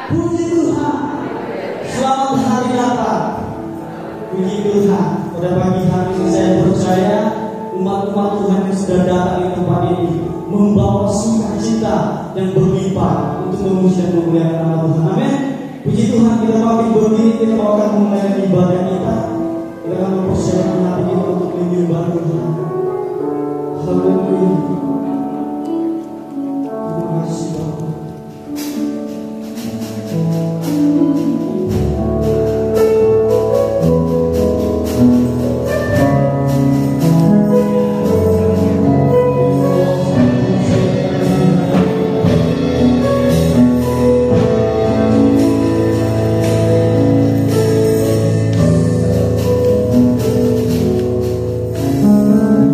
Puji Tuhan. Selamat hari Natal. Puji Tuhan. Pada pagi hari ini saya percaya umat-umat Tuhan yang sudah datang di tempat ini membawa sukacita yang berlimpah untuk memuji dan memuliakan nama Tuhan. Amin. Puji Tuhan, kita bangkit berdiri, kita akan memulai ibadah kita. Kita akan mempersiapkan hati kita untuk menyembah Tuhan. Haleluya. Terima kasih Bapak. Thank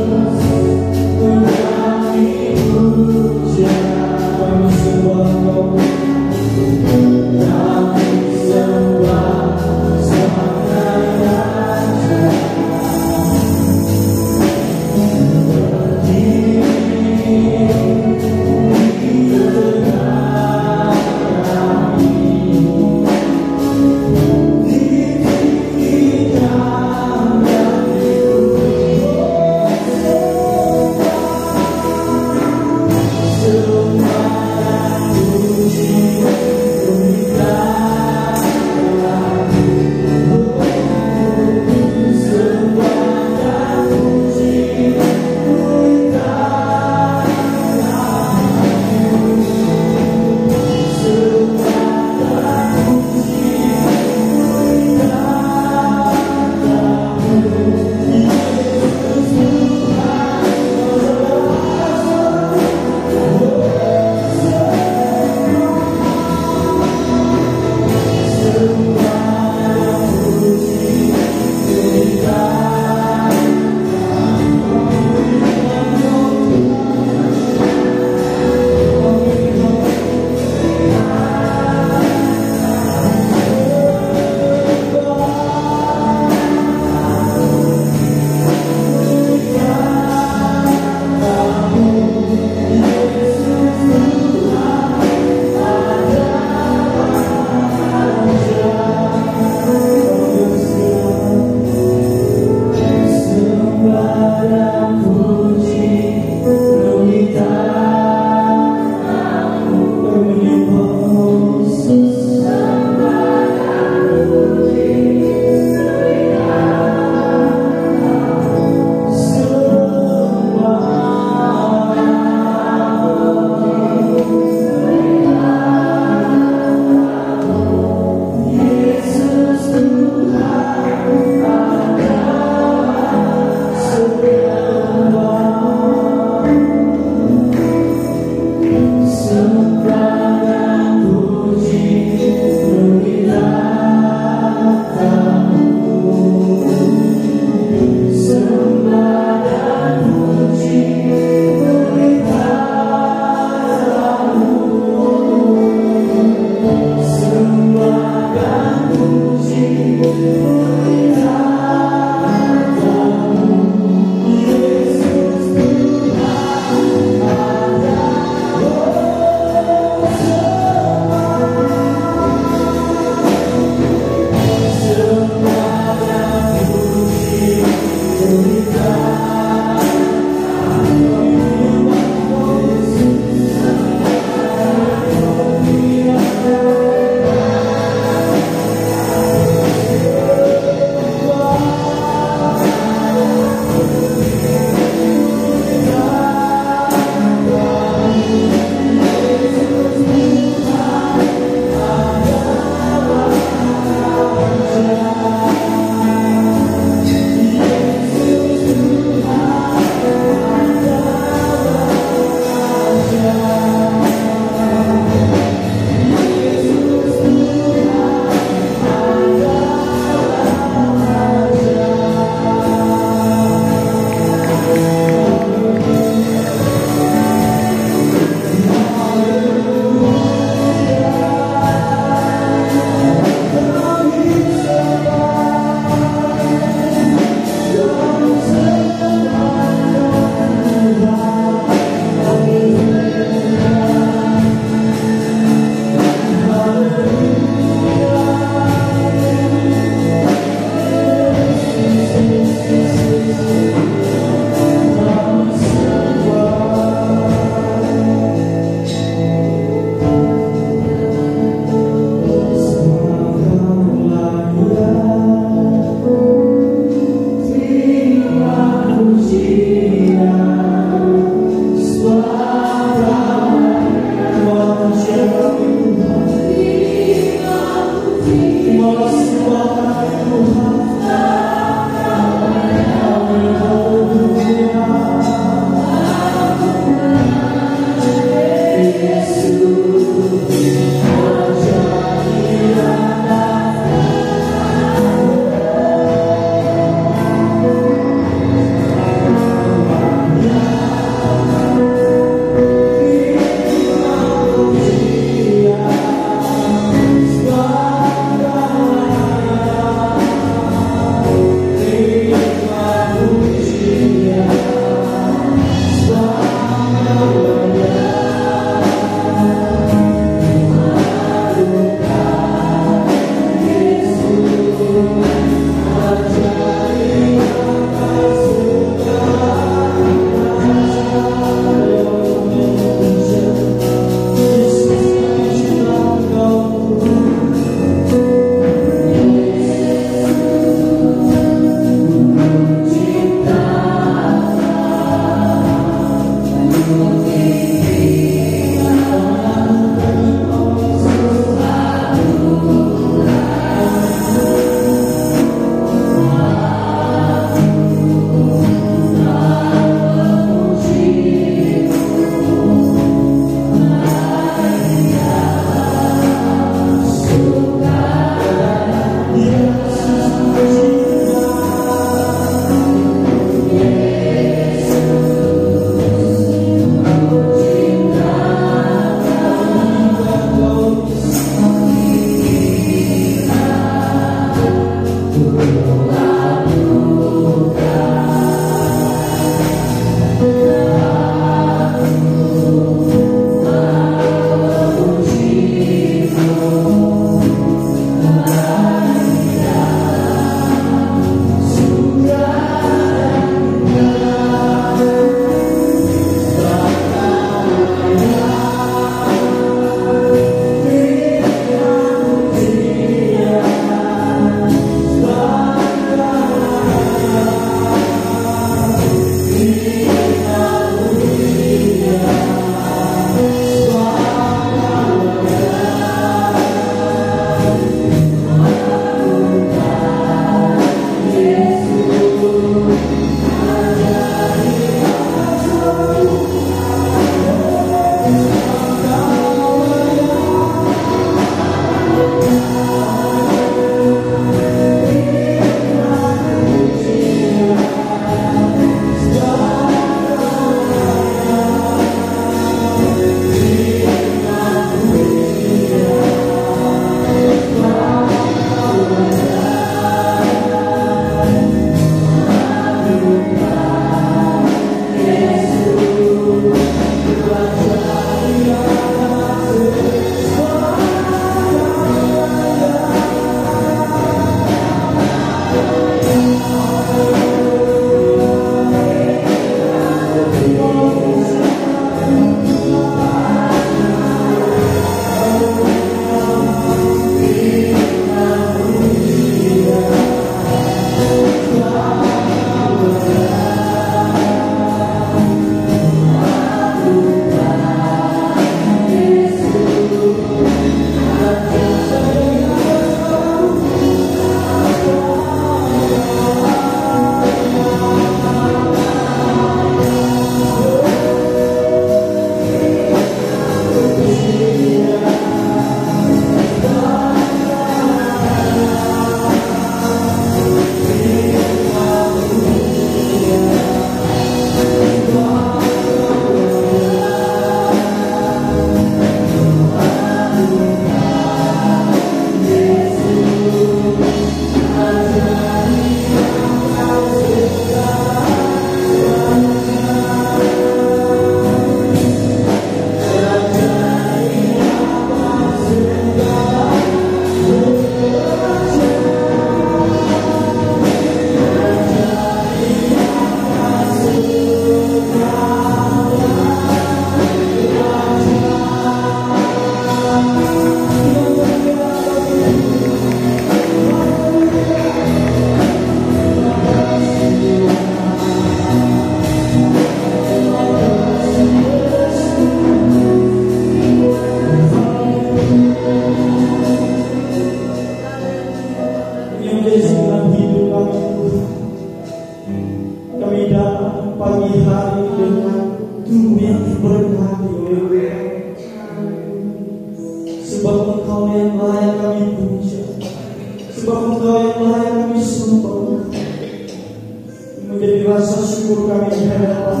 syukur kami di hadapan.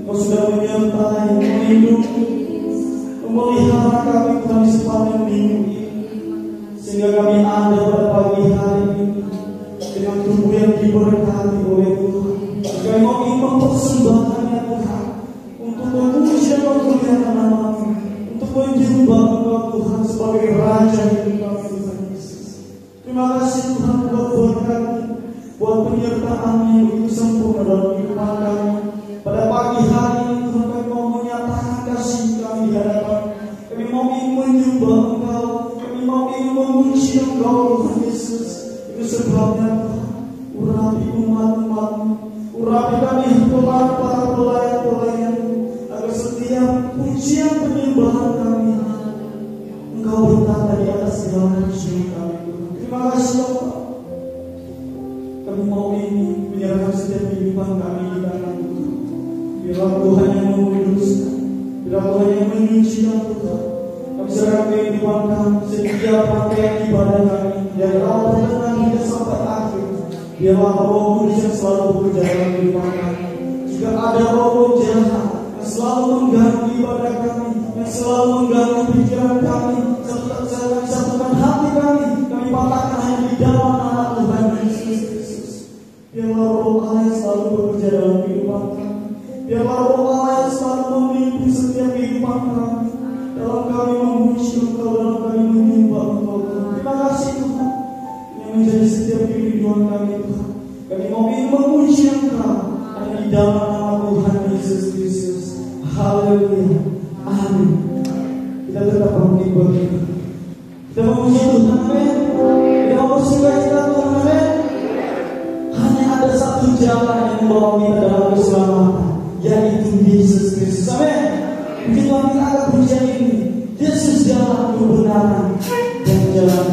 Engkau sudah menyertai, melindungi, memelihara kami Tuhan di sepanjang minggu ini, sehingga kami ada pada pagi hari ini dengan tubuh yang diberkati oleh Tuhan. Kami mau ingin mempersembahkannya Tuhan untuk memuji dan memuliakan nama-Mu, untuk menyembah Engkau Tuhan sebagai Raja hidup kami Tuhan Yesus. Terima kasih Tuhan buat berkat, buat penyertaan yang begitu sempurna dalam kehidupan kami. Pada pagi hari ini Tuhan, kami mau menyatakan kasih kami di hadapan. Kami mau ingin menyembah Engkau, kami mau ingin memuji Engkau Tuhan Yesus. Itu sebabnya Tuhan, urapi umat-Mu, urapi kami para pelayan-pelayan, agar setiap pujian penyembahan kami Engkau bertata di atas segala pujian kami Tuhan. Terima kasih Bapak. Kami mau ini menyerahkan setiap kehidupan kami di tangan Tuhan. Biarlah Tuhan yang menguduskan, biarlah Tuhan yang menyucikan Tuhan. Kami serahkan kehidupan kami, setiap rangkaian ibadah kami dari awal pertengahan hingga sampai akhir. Biarlah Roh Kudus yang selalu bekerja dalam kehidupan kami. Jika ada roh jahat yang selalu mengganggu ibadah kami, yang selalu mengganggu pikiran kami, satukan hati kami patahkan hanya di dalam nama Tuhan Yesus Kristus. Biarlah Roh Allah yang selalu bekerja dalam kehidupan kami. Biarlah Roh Allah yang selalu memimpin setiap kehidupan kami, dalam kami memuji Engkau, dalam kami menyembah Engkau Tuhan. Terima kasih Tuhan yang menjadi setiap kehidupan kami Tuhan. Kami mau ingin memuji Engkau hanya di dalam nama Tuhan Yesus Kristus. Haleluya. Amin. Kita tetap bangkit bagi kita memuji Tuhan. Amin. Kita mau bersuka-cita Tuhan. Amin. Hanya ada satu jalan yang membawa kita dalam keselamatan, yaitu Yesus Kristus. Amin. Puji Tuhan, kita akan pujian ini. Yesus jalan kebenaran dan jalan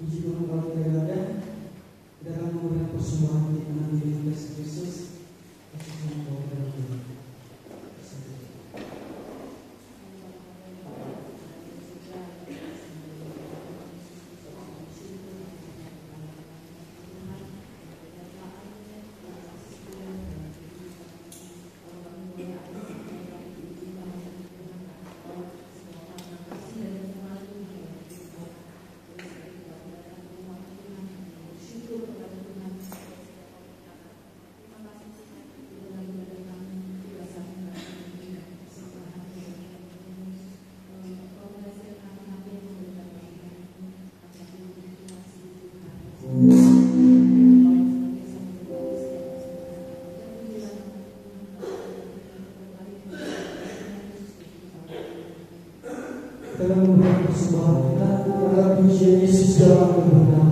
Puji Tuhan kalau kita ada, kita akan memberikan persembahan di tangan Yesus Kristus. Yesus yang membawa kita dalam hidup. Kita memberikan persembahan kita kepada pujian Yesus dalam kebenaran.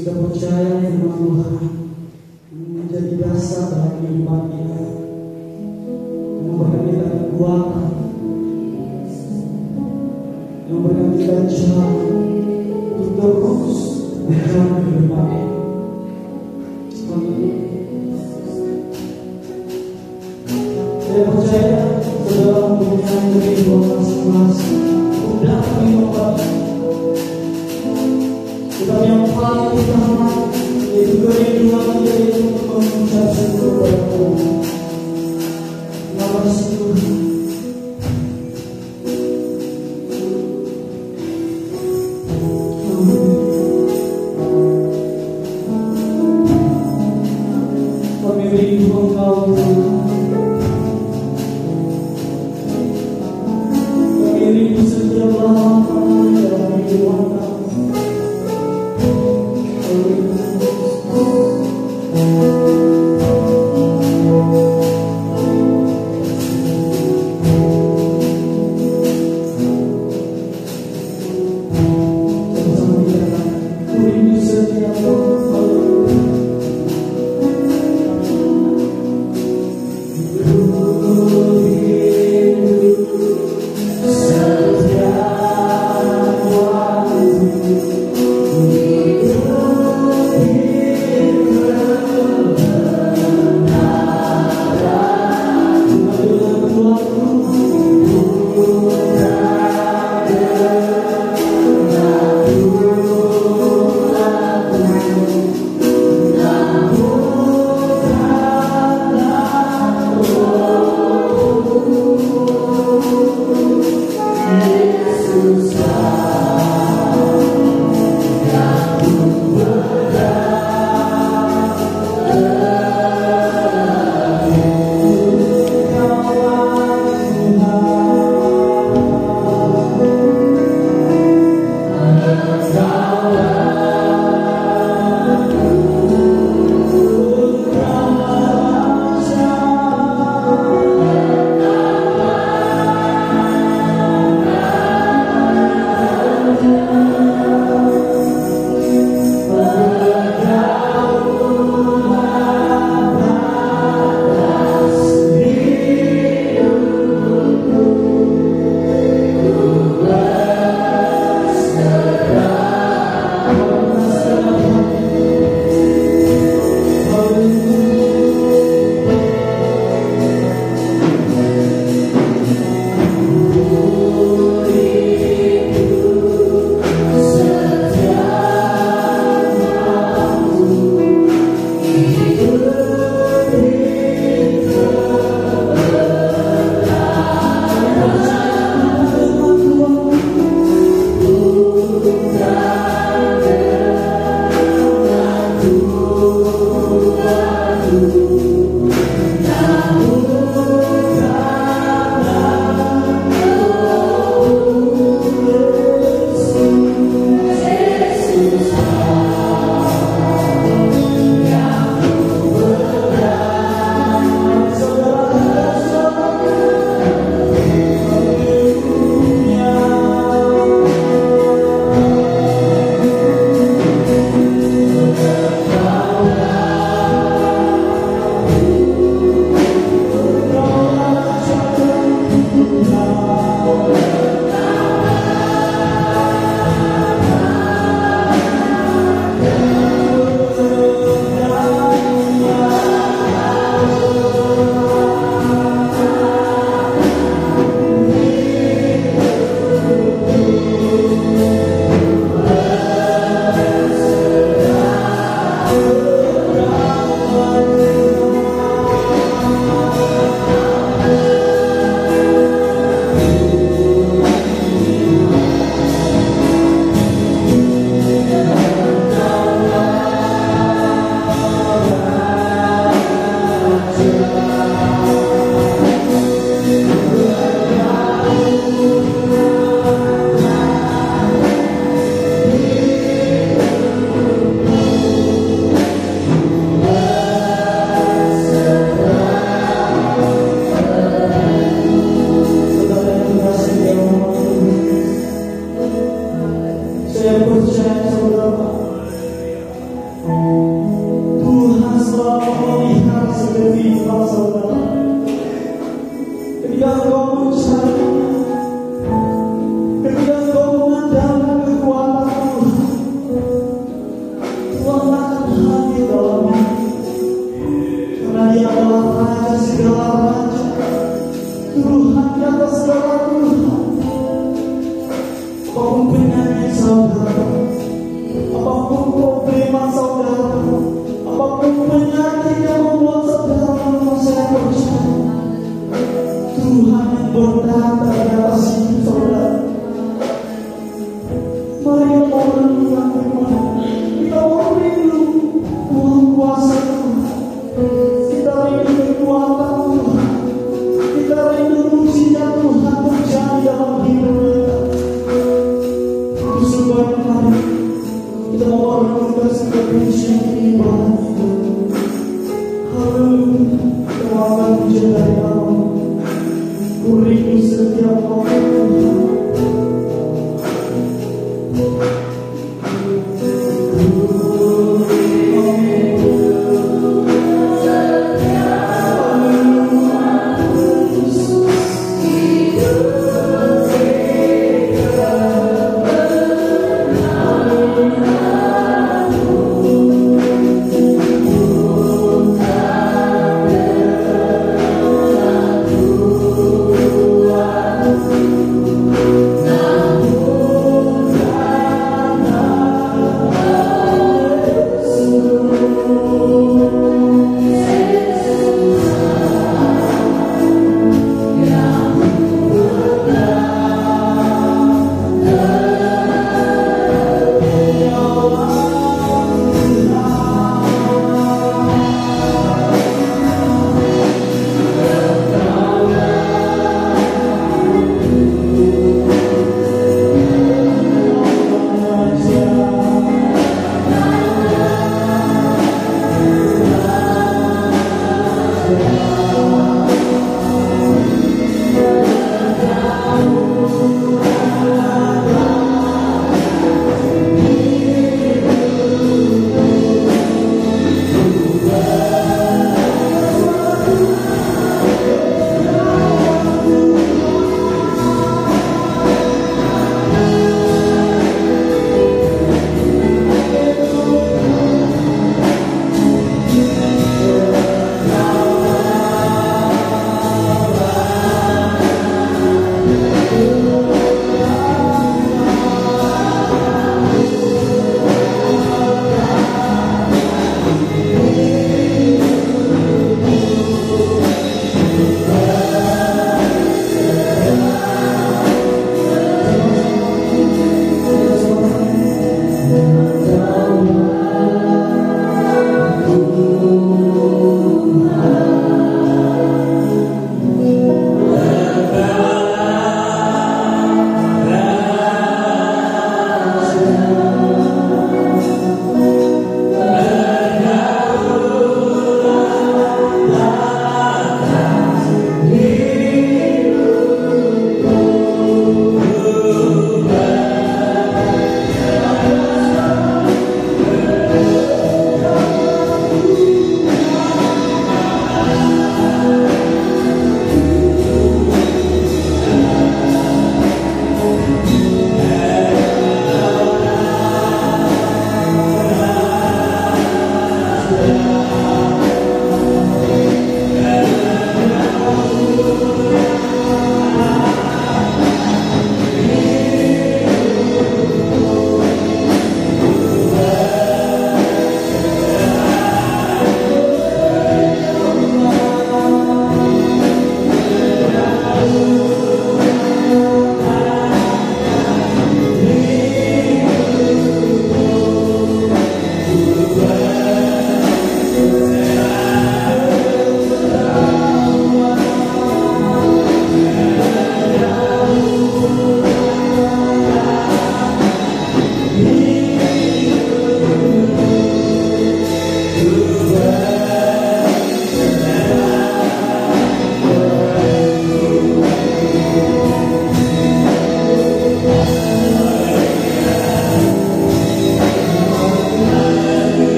Kita percaya firman Tuhan menjadi dasar dalam kehidupan kita, memberikan kita kekuatan, memberikan kita jalan untuk terus berjalan ke depan. Saya percaya saudara mempunyai kehidupan masing-masing sudah menikmati. Tetapi yang paling utama yaitu kerinduan kita itu untuk mengucap syukur kepada Tuhan. Terima kasih Tuhan.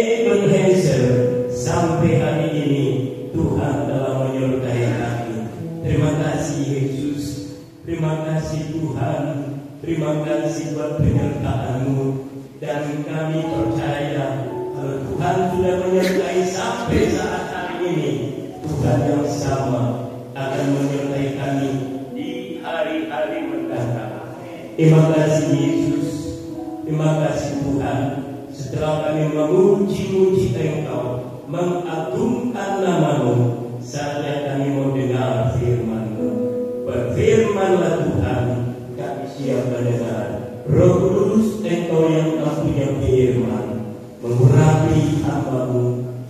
Ebenezer, sampai hari ini Tuhan telah menyertai kami. Terima kasih Yesus, terima kasih Tuhan, terima kasih buat penyertaan-Mu. Dan kami percaya kalau Tuhan sudah menyertai sampai saat hari ini, Tuhan yang sama akan menyertai kami di hari-hari mendatang. Terima kasih Yesus, terima kasih Tuhan. Setelah kami memuji-muji Engkau, mengagungkan nama-Mu, saatnya kami mau dengar firman-Mu. Berfirmanlah Tuhan, kami siap mendengar. Roh Kudus, Engkau yang punya firman, mengurapi hamba-Mu,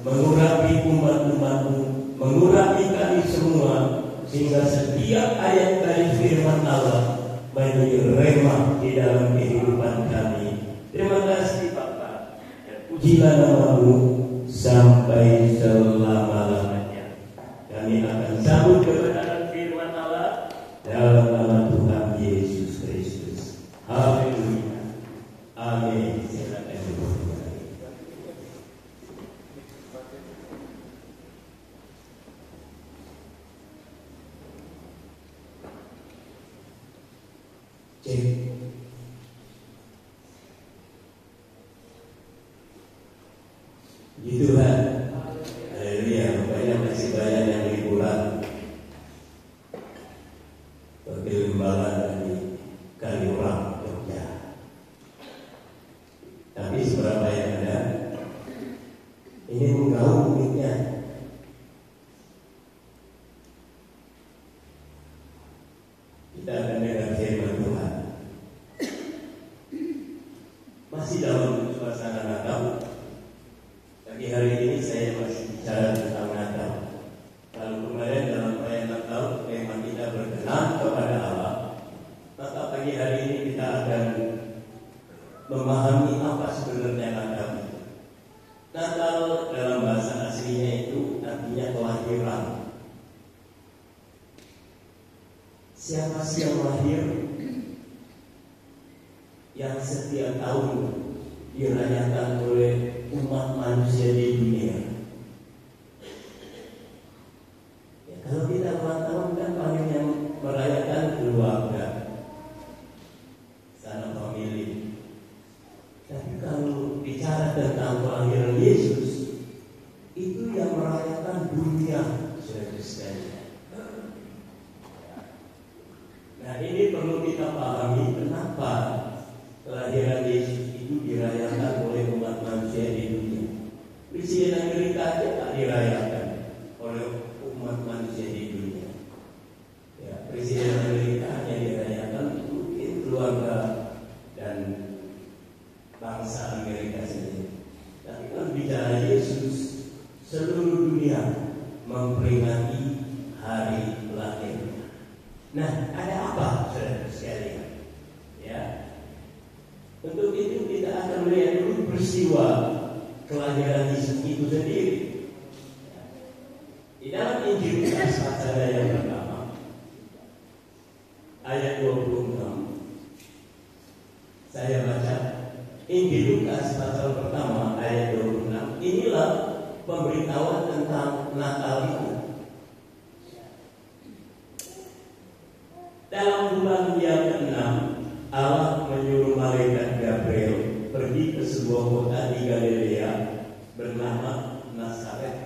mengurapi umat-umat-Mu, mengurapi kami semua, sehingga setiap ayat dari firman Allah menjadi rema di dalam kehidupan kami. Terima kasih Bapa, dan pujilah nama-Mu sampai selama-lamanya. Kami akan sambut kebenaran firman Allah dalam nama Tuhan Yesus Kristus. Haleluya. Amin. Silakan dimulai. Cek. Puji Tuhan. Haleluya. Rupanya masih banyak yang liburan. Berkelimbangan dari Kaliurang, Jogja. Tapi seberapa yang ada, ini menggaung uniknya. Kita akan dengar firman Tuhan. Masih dalam suasana Natal. Pagi hari ini saya masih bicara tentang Natal. Kalau kemarin dalam perayaan Natal memang kita berkenan kepada Allah, maka pagi hari ini kita akan memahami apa sebenarnya Natal itu. Natal dalam bahasa aslinya itu artinya kelahiran. Siapa sih yang lahir? Yang setiap tahun dirayakan oleh umat manusia di dunia. Ya, kalau kita ulang tahun kan paling yang merayakan keluarga, sanak famili. Tapi kalau bicara tentang kelahiran Yesus, itu yang merayakan dunia, saudara sekalian. Nah, ini perlu kita pahami kenapa kelahiran Yesus itu dirayakan oleh umat manusia di dunia. Presiden Amerika aja tak dirayakan oleh umat manusia di dunia. Ya, Presiden Amerika hanya dirayakan mungkin keluarga dan bangsa Amerika sendiri. Tapi kalau bicara Yesus, seluruh dunia memperingati hari lahirnya. Nah, ada apa, saudara sekalian? Ya, untuk itu kita akan melihat dulu peristiwa kelahiran Yesus itu sendiri. Di dalam Injil Lukas pasal yang pertama, ayat 26, saya baca Injil Lukas pasal pertama ayat 26. Inilah pemberitahuan tentang Natal itu. Dalam bulan yang ke-6, Allah menyuruh malaikat Gabriel pergi ke sebuah kota di Galilea bernama Nazaret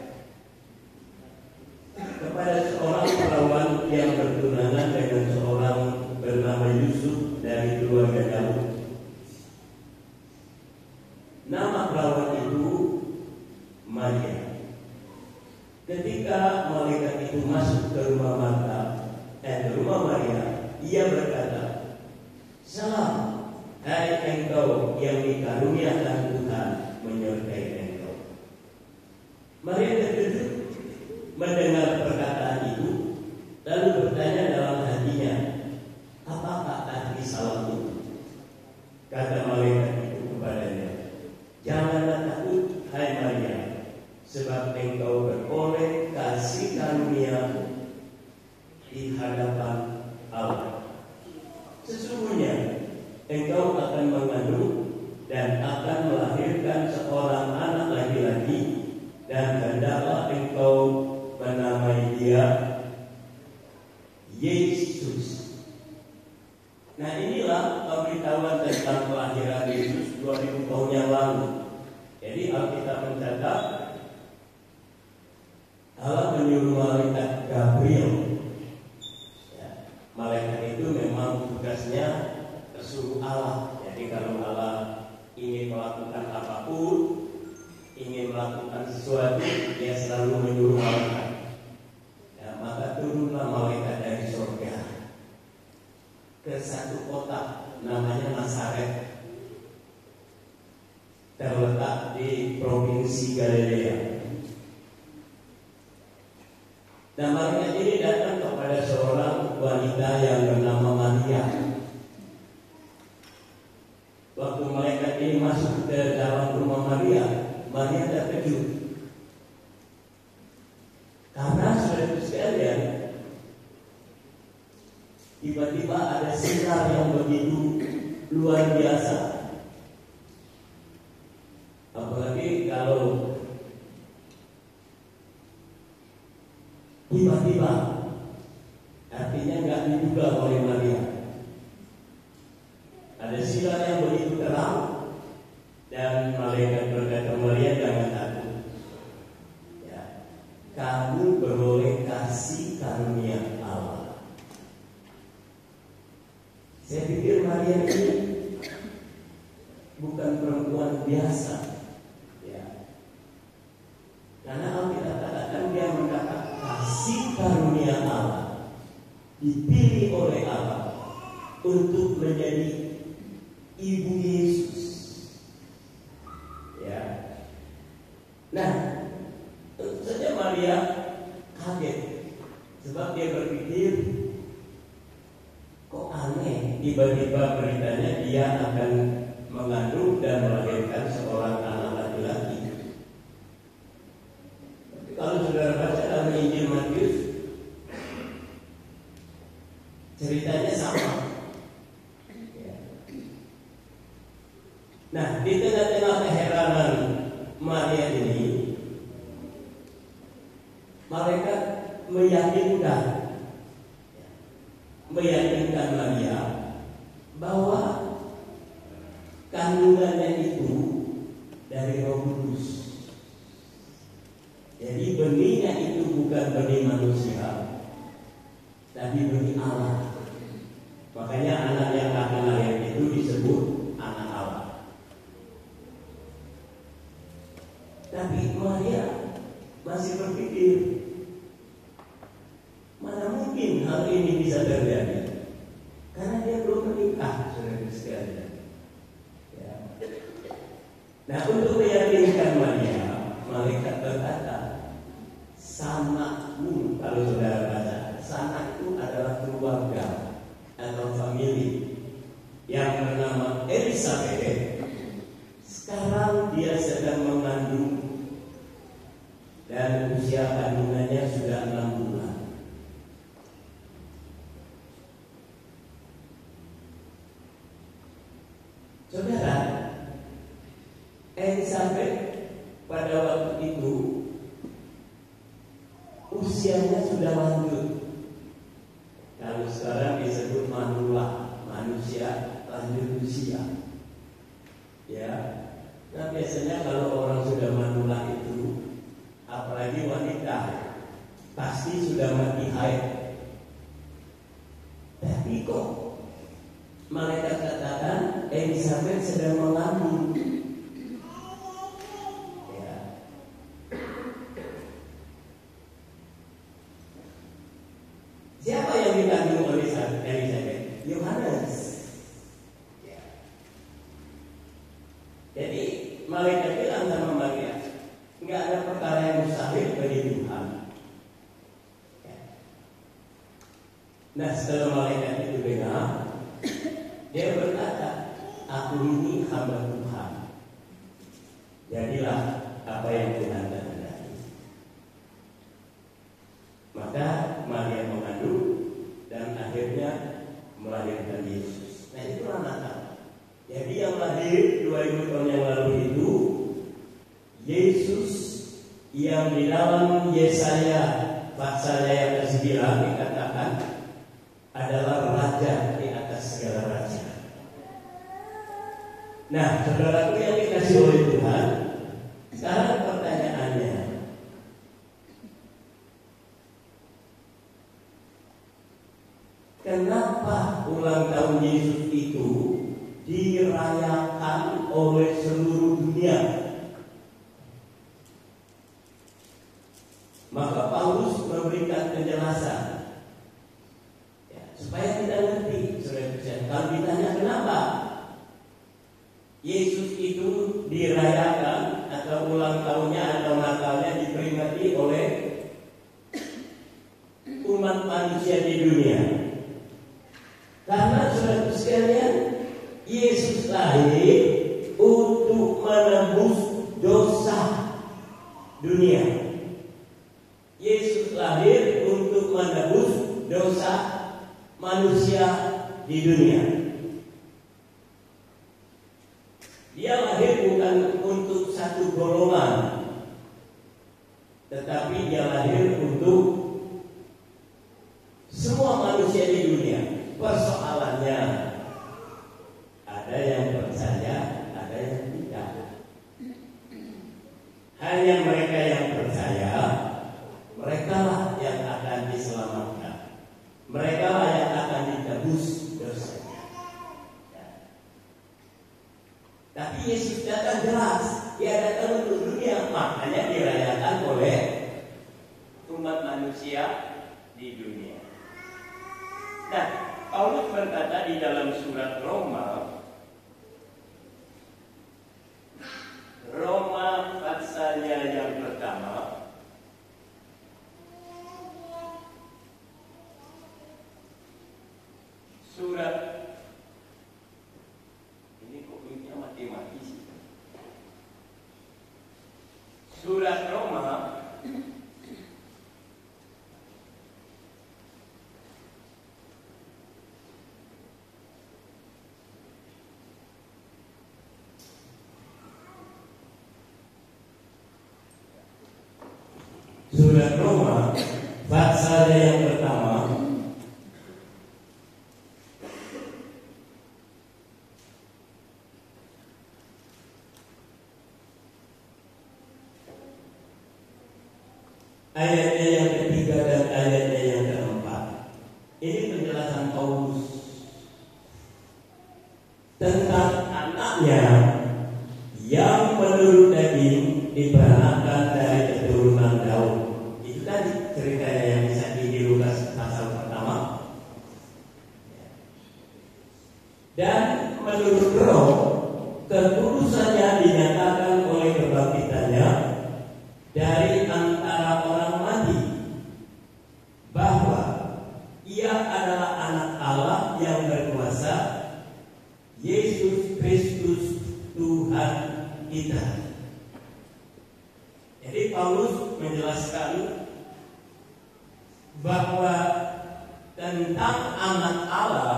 kepada seorang perawan yang bertunangan dengan seorang bernama Yusuf dari keluarga Daud. Nama perawan itu Maria. Ketika malaikat itu masuk ke rumah Maria, ia berkata, "Salam, hai engkau yang dikaruniakan Tuhan menyertai engkau." Maria terkejut mendengar perkataan itu, lalu bertanya dalam hatinya, "Apakah arti salam itu?" Kata malaikat itu kepadanya, "Janganlah takut, hai Maria, sebab engkau beroleh kasih karunia di hadapan Allah. Sesungguhnya engkau akan mengandung dan akan melahirkan seorang anak laki-laki sesuatu, dia selalu menyuruh malaikat. Ya, maka turunlah malaikat dari surga ke satu kota namanya Nazaret, terletak di provinsi Galilea. Dan malaikat ini datang kepada seorang wanita yang bernama Maria. Waktu malaikat ini masuk ke dalam rumah Maria, Maria terkejut. Karena saudara sekalian, tiba-tiba ada sinar yang begitu luar biasa. Apalagi kalau tiba-tiba, artinya nggak diduga oleh Maria. Ada sinar yang begitu terang, dan malaikat berkata, Maria jangan takut. Ya, kamu beroleh kasih karunia Allah. Saya pikir Maria ini bukan perempuan biasa, ya. Karena Alkitab katakan dia mendapat kasih karunia Allah, dipilih oleh Allah untuk menjadi ibu Yesus. Ya. Nah, tentu saja Maria kaget, sebab dia berpikir, kok aneh, tiba-tiba beritanya dia akan mengandung dan melahirkan seorang anak laki-laki. Tapi kalau saudara baca dalam Injil Matius, ceritanya sama. Nah, di tengah-tengah keheranan Maria ini, malaikat meyakinkan Maria bahwa kandungannya itu dari Roh Kudus. Jadi benihnya itu bukan benih manusia, tapi benih Allah. Makanya anak yang akan lahir itu disebut anak Allah. Tapi Maria masih berpikir, mana mungkin hal ini bisa terjadi? Karena dia belum menikah, saudara sekalian. Ya. Nah, untuk meyakinkan Maria, malaikat berkata, Sanakmu, kalau saudara baca, sanak itu adalah keluarga atau famili yang bernama Elisabeth. Sekarang dia sedang mengandung dan usia kandungannya sudah 6 bulan. Saudara, Elisabeth pada waktu itu usianya sudah lanjut. Kalau sekarang disebut manula, manusia lanjut usia. Ya. Nah, biasanya kalau orang sudah manula itu, apalagi wanita, pasti sudah mati haid. Tapi kok malaikat katakan Elisabeth sedang mengandung. Ya. Siapa yang dikandung oleh Elisabeth? Yohanes. Ya. Jadi malaikat bilang sama Maria, nggak ada perkara yang mustahil bagi Tuhan. Ya. Nah, setelah malaikat itu dengar, dia berkata, aku ini hamba Tuhan. Jadilah apa yang Tuhan kehendaki. Maka Maria mengandung dan akhirnya melahirkan Yesus. Nah, itulah Natal. Jadi yang lahir 2000 tahun yang lalu itu Yesus yang di dalam Yesaya pasal yang ke-9 dikatakan adalah raja di atas segala raja. Nah, saudaraku yang dikasih oleh Tuhan, sekarang pertanyaannya, kenapa ulang tahun Yesus itu dirayakan oleh seluruh dunia? Maka Paulus memberikan penjelasan supaya kita ngerti, saudara. Kalau ditanya kenapa Yesus itu dirayakan atau ulang tahunnya atau Natalnya diperingati oleh umat manusia di dunia, karena saudara sekalian, Yesus lahir untuk menebus dosa dunia. Yesus lahir untuk menebus dosa manusia di dunia. Dia lahir bukan untuk satu golongan, tetapi dia lahir untuk semua manusia di dunia. Persoalannya, ada yang percaya, ada yang tidak. Hanya mereka yang percaya, mereka lah yang akan diselamatkan. Mereka lah yang akan ditebus dosanya. Tapi Yesus datang jelas, dia datang untuk dunia, makanya dirayakan oleh umat manusia di dunia. Nah, Paulus berkata di dalam surat Roma pasalnya yang pertama, surat ini kok bunyinya mati-mati sih. Surat Roma pasalnya yang pertama, ayatnya yang ketiga dan ayatnya yang keempat. Ini penjelasan Paulus tentang anaknya yang menurut daging diperanakan dari keturunan Daud. Itu tadi ceritanya yang disaji di Lukas pasal pertama. Dan menurut Roh, kekudusannya dinyatakan oleh kebangkitannya dari antara orang mati, bahwa ia adalah anak Allah yang berkuasa, Yesus Kristus Tuhan kita. Jadi Paulus menjelaskan bahwa tentang anak Allah,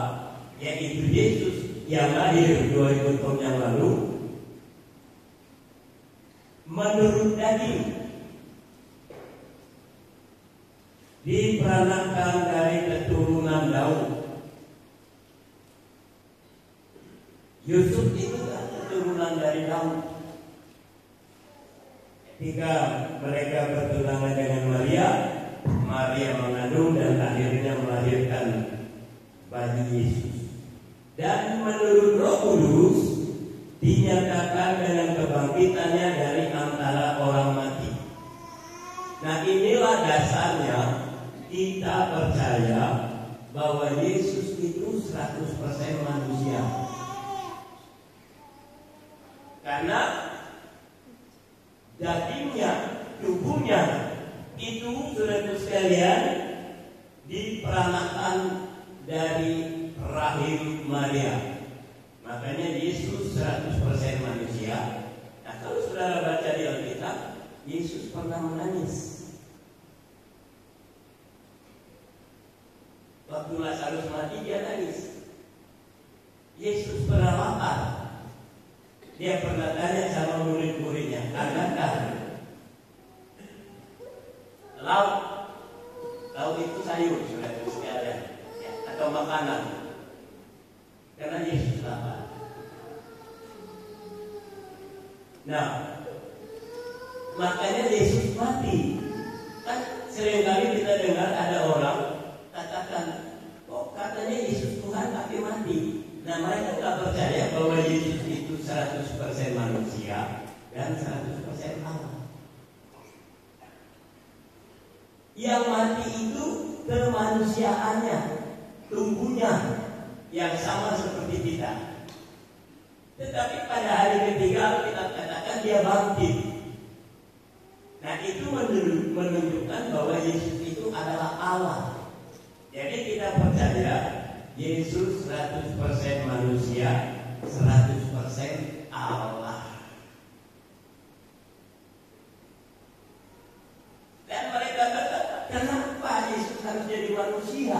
yaitu Yesus yang lahir 2000 tahun yang lalu, menurut daging, diperanakan dari keturunan Daud. Yusuf itu kan keturunan dari Daud. Ketika mereka bertunangan dengan Maria mengandung dan akhirnya melahirkan bayi Yesus. Dan menurut Roh Kudus dinyatakan dengan kebangkitannya dari antara orang mati. Nah, inilah dasarnya kita percaya bahwa Yesus itu 100% manusia. Karena dagingnya, tubuhnya itu, saudara sekalian, diperanakan dari rahim Maria. Makanya Yesus 100% manusia. Nah, kalau saudara baca di Alkitab, Yesus pernah menangis. Waktu Lazarus mati, dia nangis. Yesus pernah lapar. Dia pernah tanya sama murid-muridnya, adakah lauk itu sayur, saudara sekalian, ya, atau makanan? Karena Yesus lapar. Nah, makanya Yesus mati. Kan seringkali kita dengar ada orang katakan, kok katanya Yesus Tuhan tapi mati. Nah, mereka tak percaya bahwa Yesus itu 100% manusia dan 100% Allah. Yang mati itu kemanusiaannya, tubuhnya yang sama seperti kita. Tetapi pada hari ketiga kita katakan dia bangkit. Nah, itu menunjukkan bahwa Yesus itu adalah Allah. Jadi kita percaya Yesus 100% manusia, 100% Allah. Dan mereka berkata, kenapa Yesus harus jadi manusia?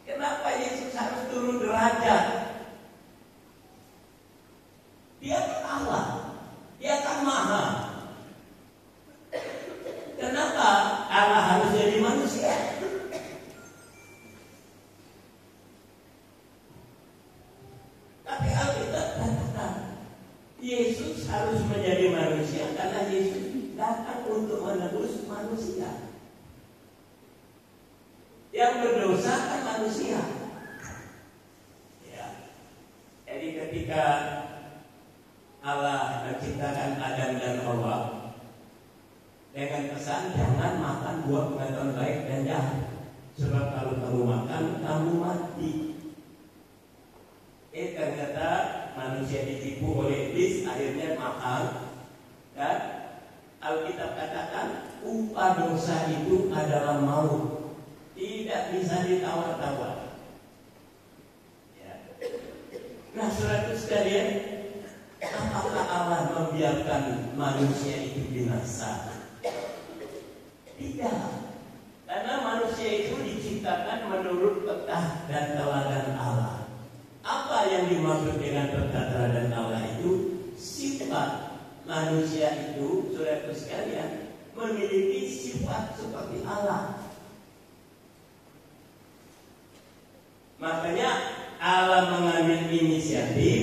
Kenapa Yesus harus turun derajat? Dia kan Allah, dia kan Maha. Kenapa Allah harus jadi manusia? Tapi Alkitab katakan Yesus harus menjadi manusia karena Yesus datang untuk menebus manusia. Yang berdosa kan manusia. Ya. Jadi ketika Allah menciptakan Adam dan Hawa dengan pesan jangan makan buah pengetahuan baik dan jahat, sebab kalau kamu makan kamu mati. Ternyata manusia ditipu oleh iblis, akhirnya makan. Dan Alkitab katakan upah dosa itu adalah maut, tidak bisa ditawar-tawar. Ya. Nah, saudara sekalian, apakah Allah membiarkan manusia itu binasa? Tidak, karena manusia itu diciptakan menurut peta dan teladan Allah. Apa yang dimaksud dengan peta teladan Allah itu? Sifat manusia itu, saudara sekalian, memiliki sifat seperti Allah. Makanya Allah mengambil inisiatif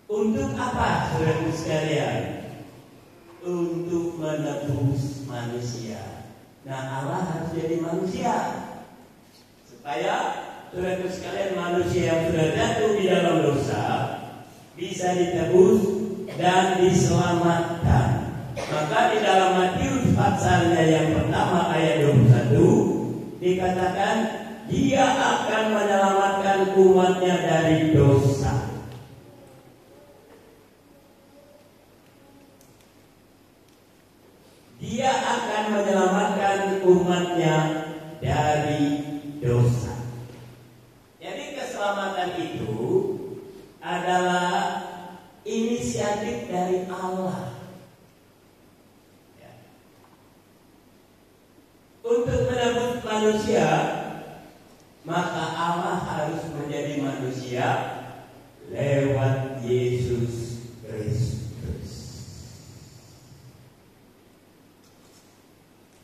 untuk apa, saudara sekalian? Untuk menebus manusia. Nah, Allah harus jadi manusia supaya saudara sekalian, manusia yang sudah jatuh di dalam dosa bisa ditebus dan diselamatkan. Maka di dalam Matius pasalnya yang pertama ayat 21 dikatakan Dia akan menyelamatkan umatnya dari dosa. Dia akan menyelamatkan umatnya dari dosa. Jadi keselamatan itu adalah inisiatif dari Allah. Ya. Untuk menebus manusia, maka Allah harus menjadi manusia lewat Yesus Kristus.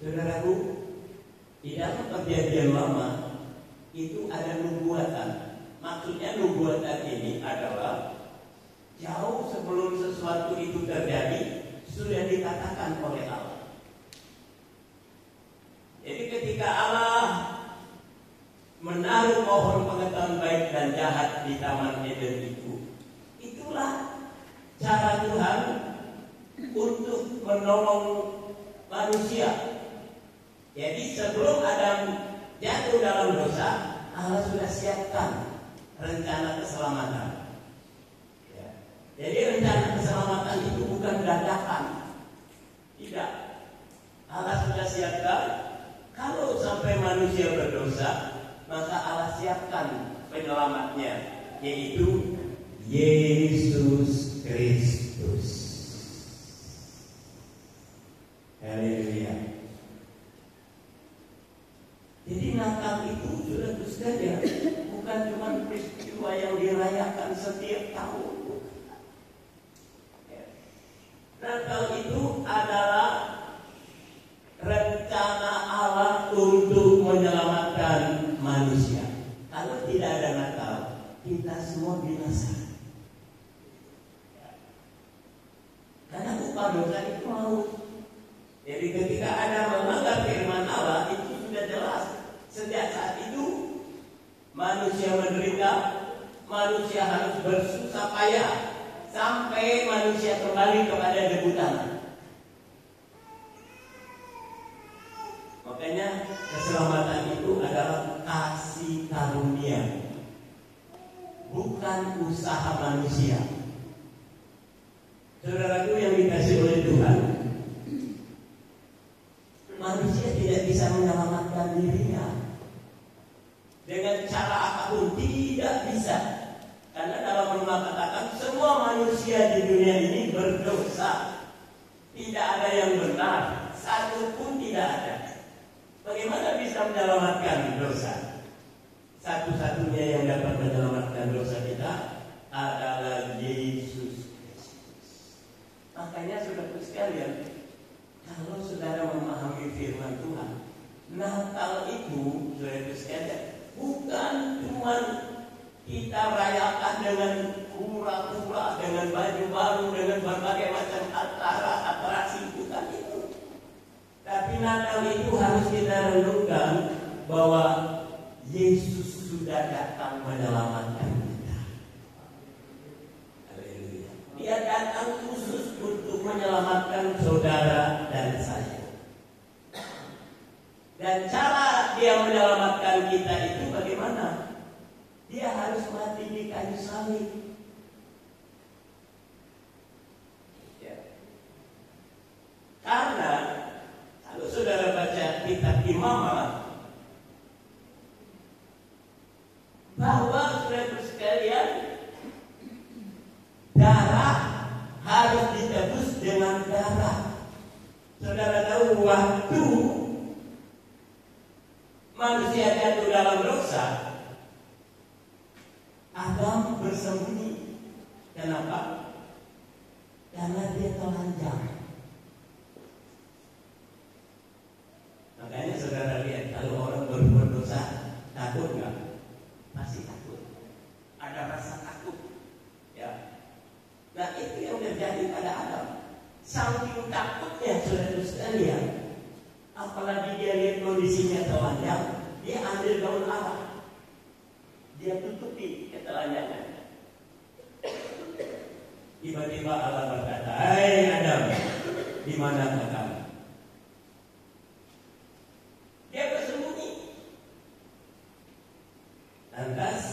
Saudaraku, di dalam Perjanjian Lama itu ada nubuatan. Maksudnya nubuatan ini adalah jauh sebelum sesuatu itu terjadi sudah dikatakan oleh Allah. Jadi ketika Allah menaruh pohon pengetahuan baik dan jahat di Taman Eden itu, itulah cara Tuhan untuk menolong manusia. Jadi sebelum Adam jatuh dalam dosa, Allah sudah siapkan rencana keselamatan. Ya. Jadi rencana keselamatan itu bukan dadakan. Tidak. Allah sudah siapkan. Kalau sampai manusia berdosa, maka Allah siapkan penyelamatnya, yaitu Yesus Kristus. Haleluya. Jadi Natal itu sudah saja bukan cuma peristiwa yang dirayakan setiap tahun. Natal itu adalah rencana Allah untuk menyelamatkan manusia. Kalau tidak ada Natal, kita semua binasa. Karena upah dosa itu maut. Jadi ketika ada melanggar firman Allah, itu sudah jelas. Sejak saat itu manusia menderita, manusia harus bersusah payah sampai manusia kembali kepada debu tanah. Makanya keselamatan itu adalah kasih karunia, bukan usaha manusia. Saudaraku yang dikasih oleh Tuhan, manusia tidak bisa menyelamatkan dirinya dengan cara apapun, tidak bisa. Karena dalam Roma katakan semua manusia di dunia ini berdosa, tidak ada yang benar, satu pun tidak ada. Bagaimana bisa menyelamatkan dosa? Satu-satunya yang dapat menyelamatkan dosa kita adalah Yesus Kristus. Makanya saudara sekalian, kalau saudara memahami firman Tuhan, Natal itu saudara sekalian bukan cuma kita rayakan dengan pura-pura, dengan baju baru, dengan berbagai macam atraksi, bukan itu. Tapi Natal itu harus kita renungkan bahwa Yesus sudah datang menyelamatkan kita. Haleluya. Dia datang khusus untuk menyelamatkan saudara dan saya. Dan cara dia menyelamatkan kita itu bagaimana? Dia harus mati di kayu salib. Ya. Karena kalau saudara baca kitab Imamah, bahwa saudara sekalian, darah harus ditebus dengan darah. Saudara tahu waktu manusia jatuh dalam dosa, Adam bersembunyi. Kenapa? Karena dia telanjang. Makanya saudara lihat, kalau orang berbuat dosa, takut nggak? Pasti takut. Ada rasa takut. Ya. Nah itu yang terjadi pada Adam. Saking takutnya saudara sekalian, apalagi dia lihat kondisinya telanjang, dia ambil daun ara, dia tutupi ketelanjangan. Tiba-tiba Allah berkata, "Hai Adam, di mana kamu?" Dia bersembunyi. Lantas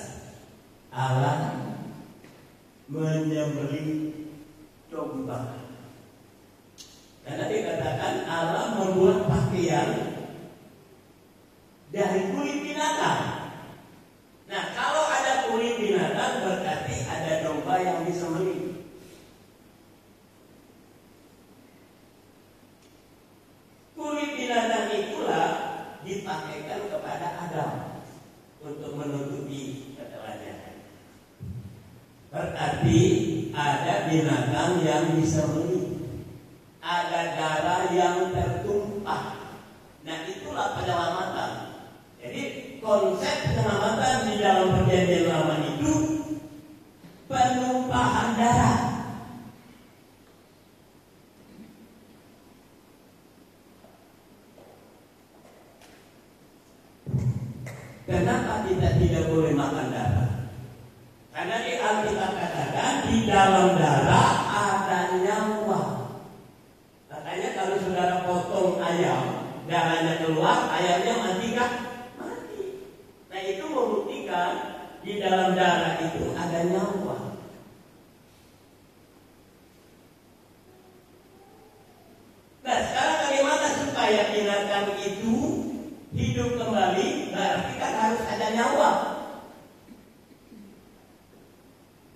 Allah menyembelih domba. Karena dikatakan Allah membuat pakaian dari kulit binatang. Nah, kalau ada kulit binatang berarti ada domba yang disembelih. Kulit binatang itulah dipakaikan kepada Adam untuk menutupi ketelanjangan. Berarti ada binatang yang disembelih, ada darah yang tertumpah. Nah itulah penyelamatan. Jadi konsep penyelamatan di dalam perjanjian lama itu penumpahan darah. Kenapa kita tidak boleh makan darah? Karena di Alkitab katakan di dalam darah ada nyawa. Makanya kalau saudara potong ayam, darahnya keluar, ayamnya mati kan? Mati. Nah itu membuktikan di dalam darah itu ada nyawa. Nah sekarang bagaimana supaya binatang itu hidup kembali? Berarti kan harus ada nyawa.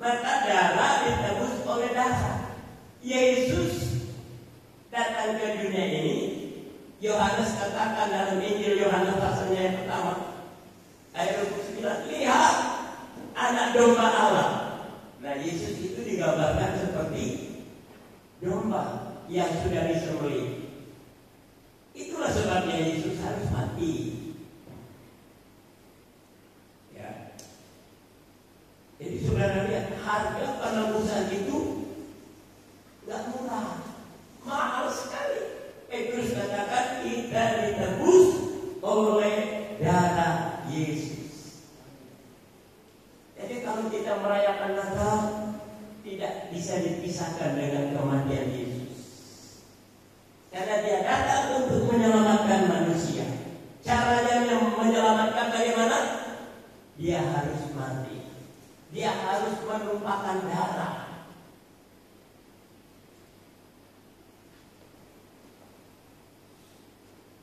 Maka darah ditebus oleh darah. Yesus datang ke dunia ini. Yohanes katakan dalam Injil Yohanes pasalnya yang pertama ayat 29, lihat anak domba Allah. Nah Yesus itu digambarkan seperti domba yang sudah disembelih. Itulah sebabnya Yesus harus mati. Ya. Jadi saudara lihat, harga penebusan itu gak murah, mahal sekali. Petrus katakan kita ditebus oleh darah Yesus. Jadi kalau kita merayakan Natal, tidak bisa dipisahkan dengan kematian Yesus. Karena dia datang untuk menyelamatkan manusia. dia harus mati. Dia harus menumpahkan darah.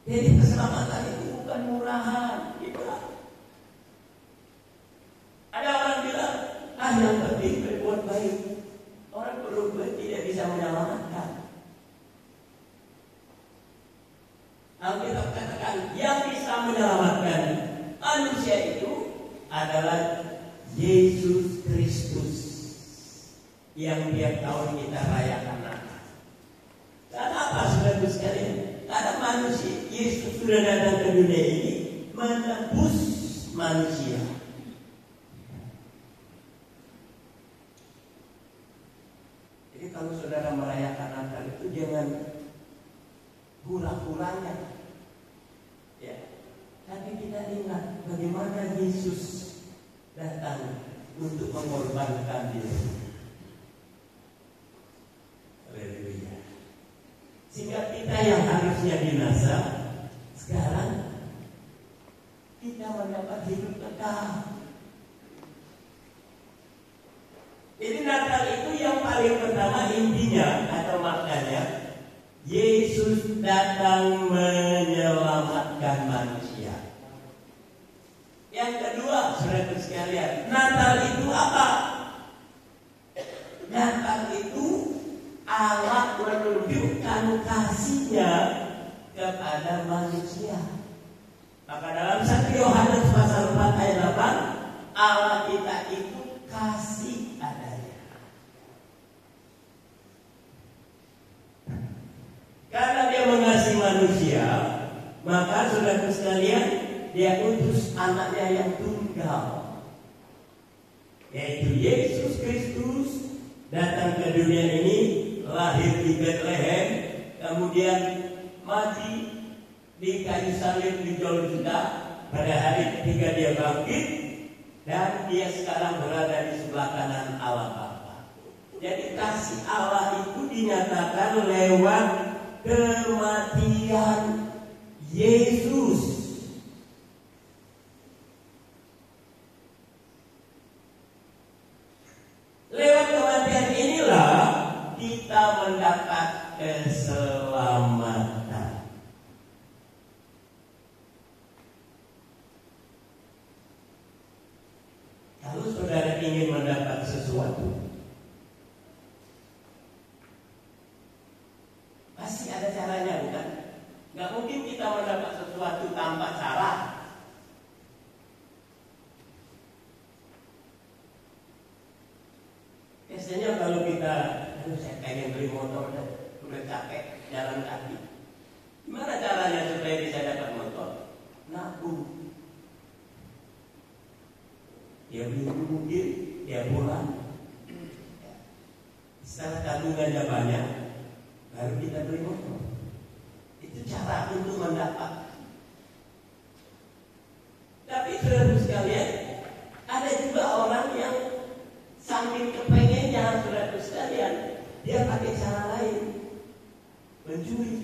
Jadi keselamatan itu bukan murahan, gitu. Ada orang bilang, yang penting berbuat baik. Orang berbuat baik tidak bisa menyelamatkan. Alkitab katakan yang bisa menyelamatkan manusia itu adalah Yesus Kristus yang tiap tahun kita rayakan Natal. Kenapa saudara sekalian? Karena manusia, Yesus sudah datang ke dunia ini menebus manusia. Jadi kalau saudara merayakan Natal itu jangan hura-huranya, ya. Tapi kita ingat bagaimana Yesus datang untuk mengorbankan diri. Haleluya. Sehingga kita yang harusnya binasa, sekarang kita mendapat hidup kekal. Jadi Natal itu yang paling pertama intinya atau maknanya, Yesus datang menyelamatkan manusia. Yang kedua, saudara sekalian, Natal itu apa? Natal itu Allah menunjukkan kasih-Nya kepada manusia. Maka dalam 1 Yohanes pasal 4 ayat 8, Allah kita itu kasih adanya. Karena Dia mengasihi manusia, maka saudara sekalian, Dia utus anaknya yang tunggal, yaitu Yesus Kristus, datang ke dunia ini, lahir di Bethlehem, kemudian mati di kayu salib di Golgota, pada hari ketiga Dia bangkit, dan Dia sekarang berada di sebelah kanan Allah Bapa. Jadi kasih Allah itu dinyatakan lewat kematian Yesus. Lewat kematian inilah kita mendapat keselamatan. Kalau saudara ingin mendapat sesuatu, pasti ada caranya, bukan? Gak mungkin kita mendapat sesuatu tanpa cara. Biasanya kalau kita, saya pengen beli motor, udah capek jalan kaki. Gimana caranya supaya bisa dapat motor? Nabung. Dia beli mobil, dia pulang. Setelah tabungannya banyak, baru kita beli motor. Itu cara untuk mendapat. Tapi saudara sekalian, ada juga orang yang saking kepengennya, saudara sekalian, dia pakai cara lain, mencuri.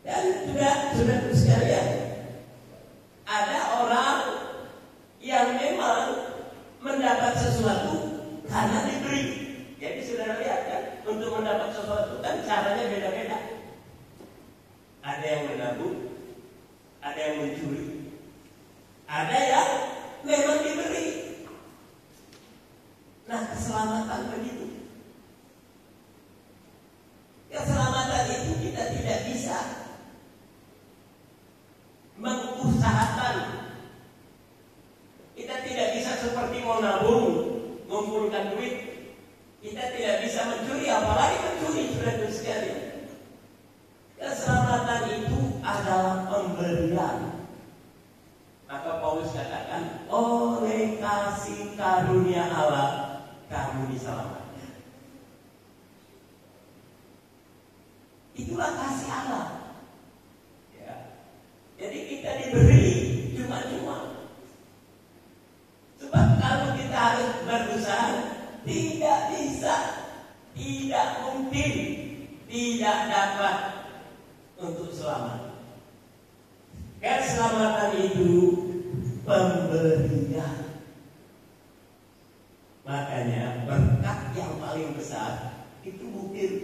Dan juga saudara sekalian, ada orang yang memang mendapat sesuatu karena diberi. Jadi saudara lihat kan, untuk mendapat sesuatu kan caranya beda-beda. Ada yang menabung, ada yang mencuri, ada yang memang diberi. Nah, keselamatan begitu. Keselamatan itu kita tidak bisa mengusahakan. Kita tidak bisa seperti mau nabung, mengumpulkan duit. Kita tidak bisa mencuri, apalagi mencuri, saudara sekalian. Keselamatan itu adalah pemberian. Maka Paulus katakan, oleh kasih karunia Allah kamu diselamatkan. Itulah kasih Allah. Ya. Jadi kita diberi cuma-cuma. Sebab kalau kita harus berusaha, tidak bisa, tidak mungkin, tidak dapat untuk selamat. Keselamatan itu pemberian. Makanya berkat yang paling besar itu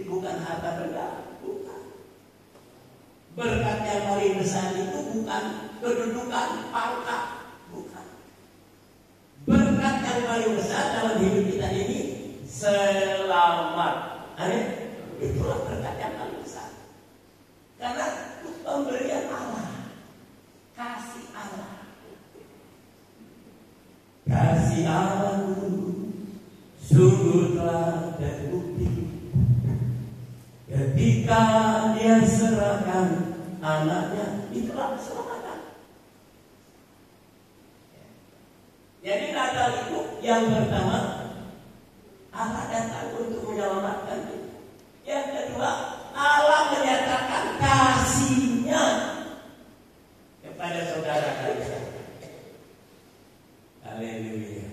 bukan harta benda, bukan. Berkat yang paling besar itu bukan kedudukan, pangkat, bukan. Berkat yang paling besar dalam hidup kita ini selamat. Itulah berkat yang paling besar. Karena itu pemberian Allah, kasih Allah. Kasih Allah sungguh telah terbukti ketika Dia serahkan anaknya, itulah keselamatan. Jadi Natal itu yang pertama, Allah datang untuk menyelamatkan kita. Yang kedua, Allah menyatakan kasih-Nya kepada saudara kita. Haleluya.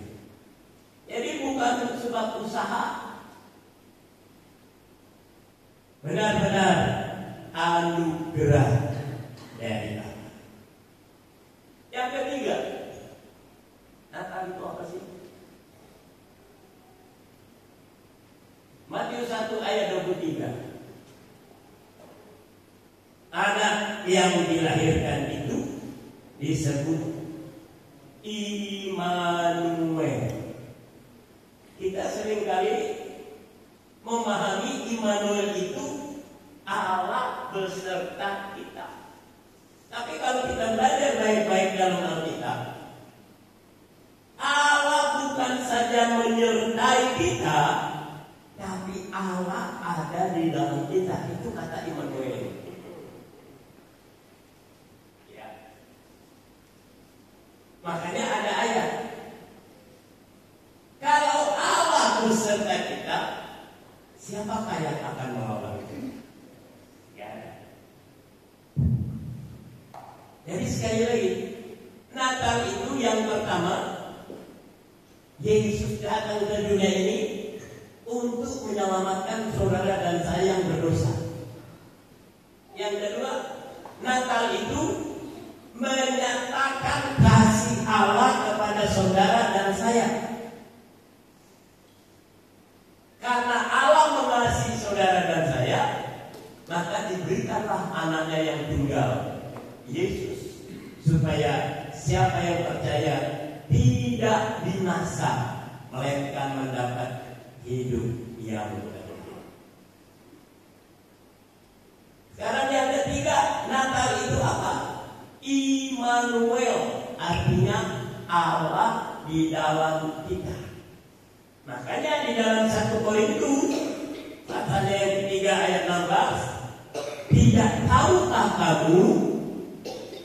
Jadi bukan sebab usaha, benar-benar anugerah dari Allah. Yang ketiga, Natal itu apa sih? Matius 1 ayat 23. Anak yang dilahirkan itu disebut Immanuel. Kita seringkali memahami Immanuel itu Allah beserta kita. Tapi kalau kita belajar baik-baik dalam Alkitab, Allah bukan saja menyertai kita, tapi Allah ada di dalam kita. Itu kata Immanuel. Ya. Makanya ada ayat, kalau Allah beserta kita, siapakah yang akan melawan kita? Ya. Jadi sekali lagi, Natal itu yang pertama, Yesus datang ke dunia ini untuk menyelamatkan saudara dan saya yang berdosa. Yang kedua, Natal itu menyatakan kasih Allah kepada saudara dan saya. Karena Allah mengasihi saudara dan saya, maka diberikanlah anaknya yang tunggal, Yesus, supaya siapa yang percaya tidak binasa, melainkan mendapat hidup yang kekal. Sekarang yang ketiga, Natal itu apa? Immanuel, artinya Allah di dalam kita. Makanya di dalam 1 Korintus pasalnya yang ketiga ayat 16, tidak tahukah kamu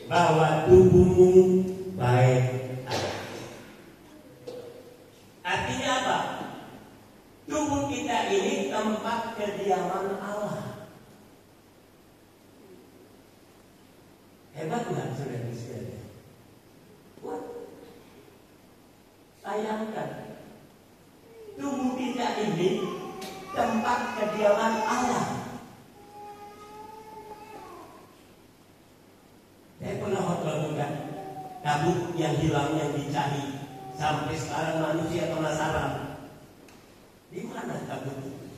bahwa tubuhmu baik Allah? Artinya apa? Tubuh kita ini tempat kediaman Allah. Hebat nggak saudara-saudara? Wah, sayangkan tubuh kita ini tempat kediaman Allah. Saya pernah melakukan kabut yang hilang, yang dicari. Sampai sekarang manusia penasaran, di mana kabut itu?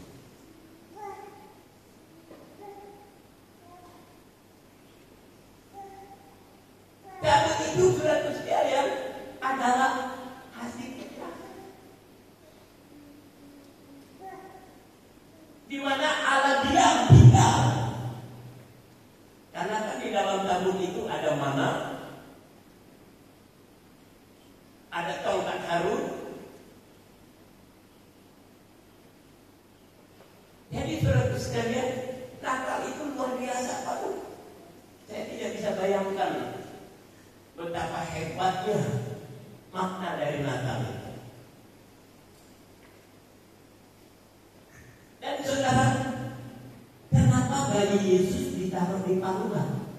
Kabut itu saudara sekalian adalah hasil kita. Di mana Allah diam tinggal. Karena kan di dalam kabut itu ada mana, ada tongkat Harun. Jadi saudara sekalian, Natal itu luar biasa, Pak. Saya tidak bisa bayangkan betapa hebatnya makna dari Natal itu. Dan saudara, kenapa bayi Yesus ditaruh di palungan?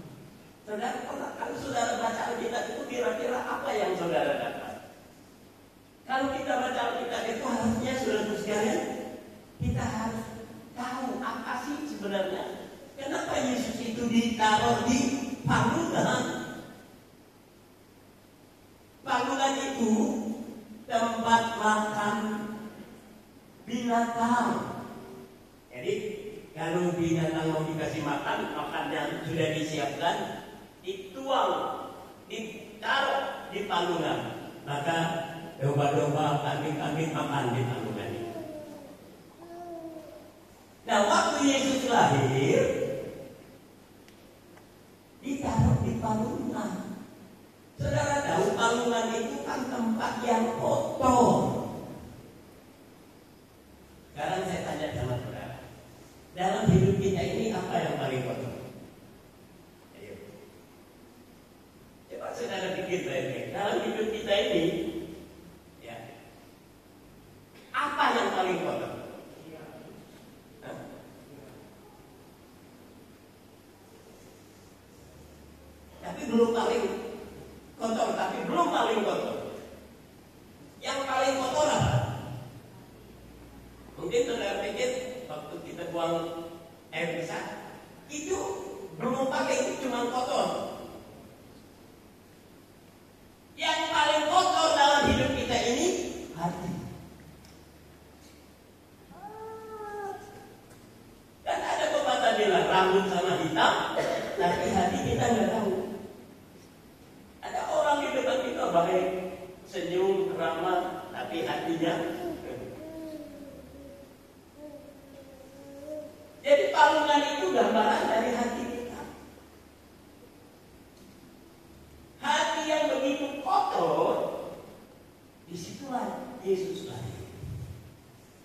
Saudara, kalau saudara baca Alkitab itu kira-kira apa yang saudara dapat? Kalau kita baca Alkitab itu harusnya saudara sekalian, kita harus tahu apa sih sebenarnya kenapa Yesus itu ditaruh di palungan. Kalau binatang mau dikasih makan, makanan sudah disiapkan, dituang, ditaruh di palungan. Maka domba-domba, kambing-kambing makan di palungan itu. Nah, waktu Yesus lahir, ditaruh di palungan. Saudara tahu palungan itu kan tempat yang kotor. Sekarang saya tanya sama saudara, dalam hidup kita ini apa yang paling kotor? Ayo. Coba saudara pikir baik-baik. Dalam hidup kita ini, ya, apa yang paling kotor? Tapi belum paling kotor, tapi belum paling kotor. Yang paling kotor apa? Mungkin saudara pikir waktu kita buang air besar itu belum pakai, itu cuma kotor. Yang paling kotor dalam hidup kita ini hati. Kan ada pepatah bilang rambut sama hitam, tapi hati kita nggak tahu. Ada orang di depan kita baik, senyum, ramah, tapi hatinya. Jadi palungan itu gambaran dari hati kita. Hati yang begitu kotor, disitulah Yesus lahir.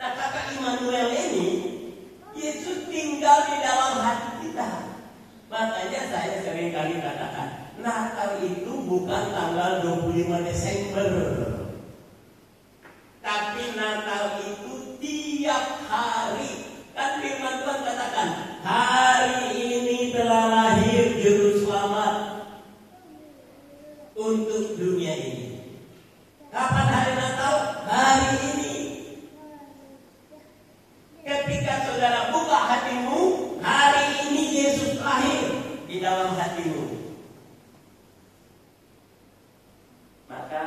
Nah, kata Immanuel ini, Yesus tinggal di dalam hati kita. Makanya saya sering kali katakan, Natal itu bukan tanggal 25 Desember. Tapi Natal itu tiap hari. Kan firman Tuhan katakan, hari ini telah lahir juru selamat untuk dunia ini. Kapan hari Natal? Hari ini. Ketika saudara buka hatimu, hari ini Yesus lahir di dalam hatimu. Maka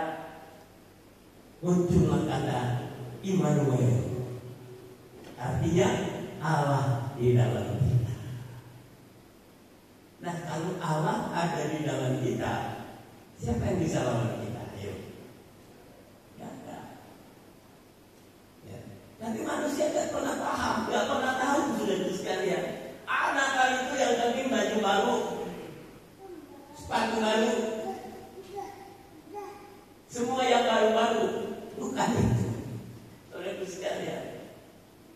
muncullah kata Immanuel. Artinya Allah di dalam kita. Nah, kalau Allah ada di dalam kita, siapa yang bisa lawan kita? Ayo. Ya, enggak. Ya. Tapi manusia tidak pernah paham, tidak pernah tahu sudah itu sekalian. Natal itu yang penting baju baru, sepatu baru, semua yang baru-baru. Bukan itu, sudah itu sekalian.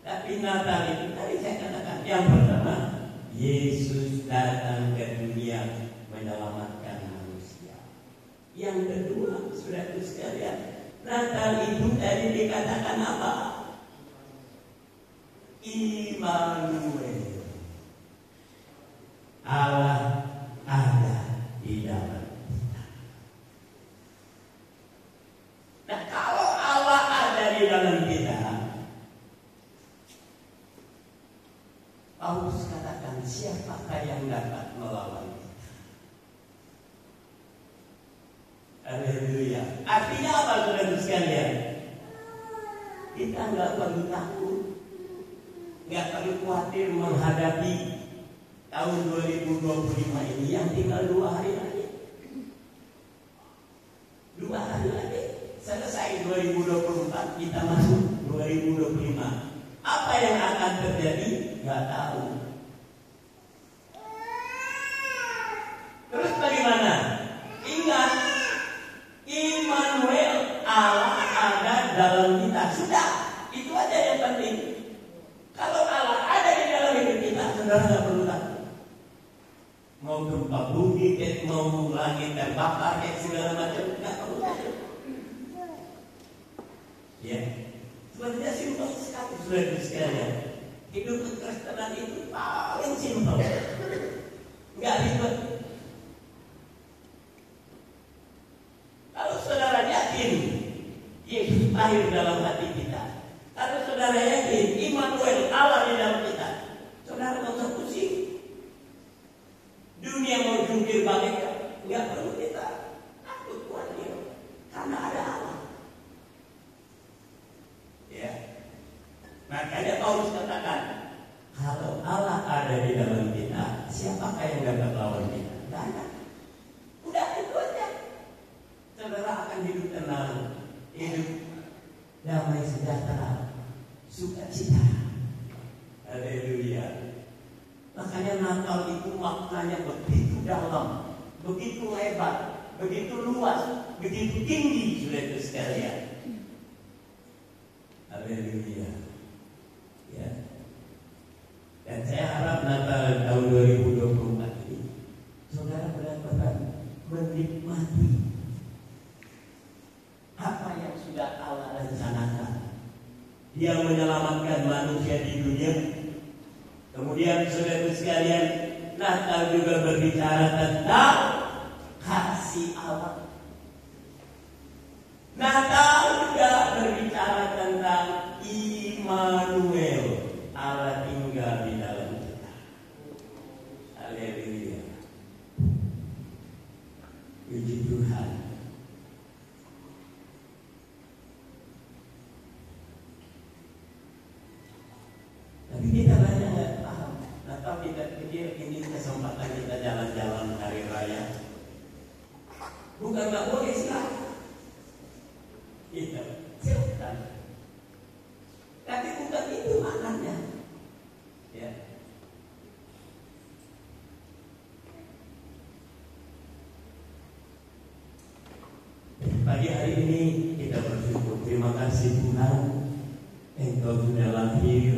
Tapi Natal itu tadi saya katakan, yang pertama, Yesus datang ke dunia menyelamatkan manusia. Yang kedua, sudah itu sekalian, Natal itu tadi dikatakan apa? Immanuel. Allah ada di dalam kita. Nah, kalau Allah ada di dalam kita, Paulus katakan, siapakah yang dapat melawan kita? Haleluya. Artinya apa, saudara sekalian? Kita nggak perlu takut, nggak perlu khawatir menghadapi tahun 2025 ini yang tinggal 2 hari lagi. 2 hari lagi selesai 2024, kita masuk 2025. Apa yang akan terjadi? Nggak tahu. Terus bagaimana? Ingat, Immanuel, Allah ada dalam kita. Sudah, itu aja yang penting. Kalau Allah ada di dalam hidup kita, saudara nggak perlu takut. Mau gempa bumi, mau langit terbakar, segala macam, nggak perlu takut. Ya. Sebenarnya simpel sekali, saudara sekalian. Hidup kekristenan itu paling simpel, nggak ribet. Kalau saudara yakin Yesus lahir dalam hati kita, kalau saudara yakin Immanuel Allah di dalam kita, saudara nggak usah pusing. Dunia mau jungkir balik, nggak perlu kita takut khawatir, karena ada Allah. Ya. Makanya Paulus katakan, kalau Allah ada di dalam kita, siapakah yang dapat lawan kita? Tidak ada. Udah itu aja. Saudara akan hidup tenang, hidup damai sejahtera, sukacita. Haleluya. Makanya Natal itu maknanya begitu dalam, begitu lebar, begitu luas, begitu tinggi, saudara sekalian. Haleluya. Ya. Dan saya harap Natal tahun 2024 ini saudara benar-benar menikmati apa yang sudah Allah rencanakan. Dia menyelamatkan manusia di dunia. Kemudian saudara sekalian, Natal juga berbicara tentang kasih Allah. Natal juga berbicara tentang Immanuel, Allah tinggal di dalam kita. Haleluya. Puji Tuhan. Tapi kita banyak nggak paham. Natal kita pikir ini kesempatan kita jalan-jalan hari raya. Bukan nggak boleh silahkan. Kita silahkan. Tapi bukan itu maknanya. Ya. Pagi hari ini kita bersyukur. Terima kasih Tuhan, Engkau sudah lahir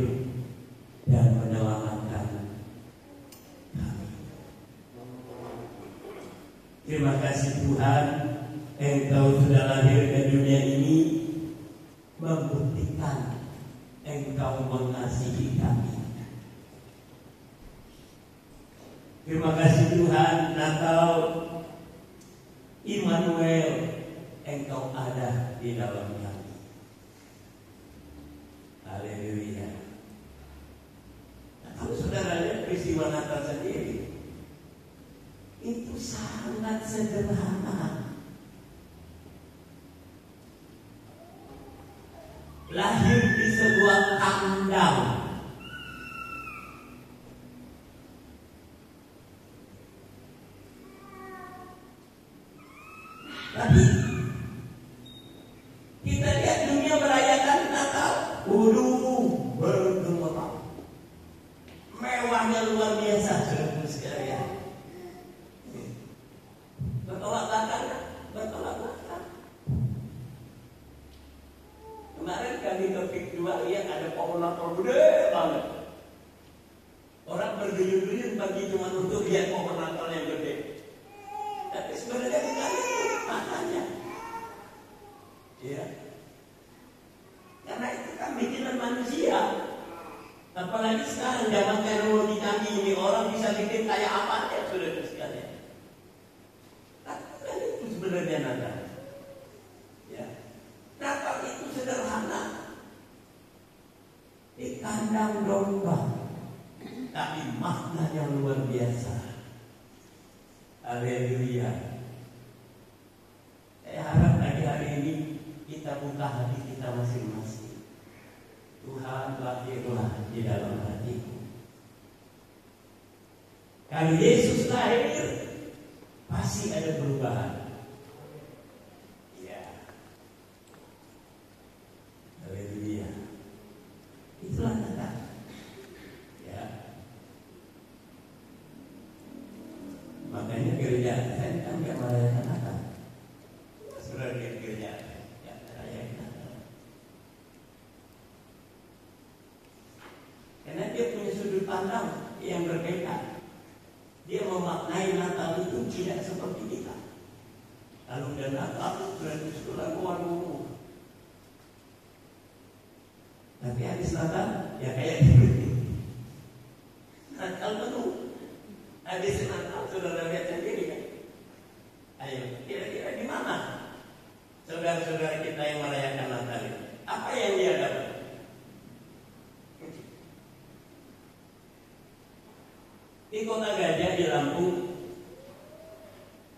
dan menyelamatkan kami. Terima kasih Tuhan, Engkau sudah lahir ke dunia ini, membuktikan Engkau mengasihi kami. Terima kasih Tuhan, Natal Immanuel, Engkau ada di dalam kami. Haleluya. Nah, kalau saudara lihat peristiwa Natal sendiri, itu sangat sederhana. Lahir di sebuah kandang. Tapi kita lihat dunia merayakan Natal, bergemerlap, mewahnya luar biasa, saudara sekalian. Bertolak belakang. Kemarin kami ke Pik 2 lihat ada pohon Natal gede banget. Orang berduyun-duyun pagi cuma untuk lihat pohon Natal yang gede. Tapi sebenarnya bukan itu maknanya. Ya. Karena itu kan bikinan manusia. Apalagi sekarang zaman teknologi canggih ini, orang bisa bikin kayak apa aja, saudara sekalian. Tapi bukan itu sebenarnya Natal. Ya. Natal itu sederhana. Di kandang domba, tapi maknanya luar biasa. Haleluya. Saya harap pagi hari ini kita buka hati kita masing-masing. Tuhan lahirlah di dalam hatiku. Kalau Yesus lahir, pasti ada perubahan. Ya. Haleluya. Itulah Natal. Ya. Makanya gereja saya kan nggak merayakan Natal. Sudah di gereja ya merayakan Natal. Karena dia punya sudut pandang yang berbeda. Dia memaknai Natal itu tidak seperti kita. Kalau udah Natal berarti sudah waduh. Tapi habis Natal ya kayak gitu. Natal penuh. Habis Natal saudara lihat sendiri kan. Ayo, kira-kira di mana saudara-saudara kita yang merayakan Natal itu? Apa yang dia dapat? Di Kota Gajah di Lampung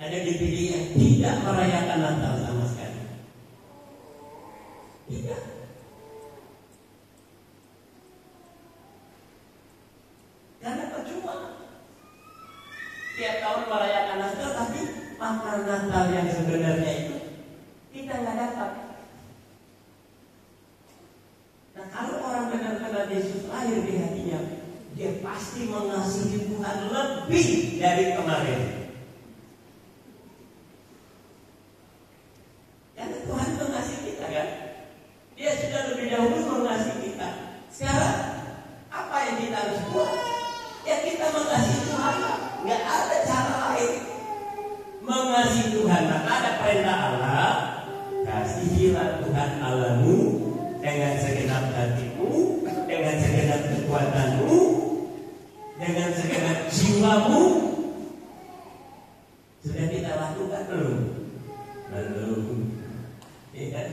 ada GPI yang tidak merayakan Natal sama sekali. Tidak. Karena semua. Tiap tahun merayakan Natal, tapi makan Natal yang sebenarnya itu kita nggak dapat. Nah, kalau orang benar-benar Yesus lahir di hatinya, dia pasti mengasihi Tuhan lebih dari kemarin. Karena Tuhan mengasihi kita kan? Dia sudah lebih dahulu mengasihi kita. Sekarang apa yang kita harus buat? Ya kita mengasihi Tuhan. Nggak ada cara lain. Mengasihi Tuhan. Maka ada perintah Allah. Kasihilah Tuhan Allahmu dengan segenap hatimu, dengan segenap kekuatanmu, dengan segenap jiwamu. Sudah kita lakukan belum? Belum. Ya kan?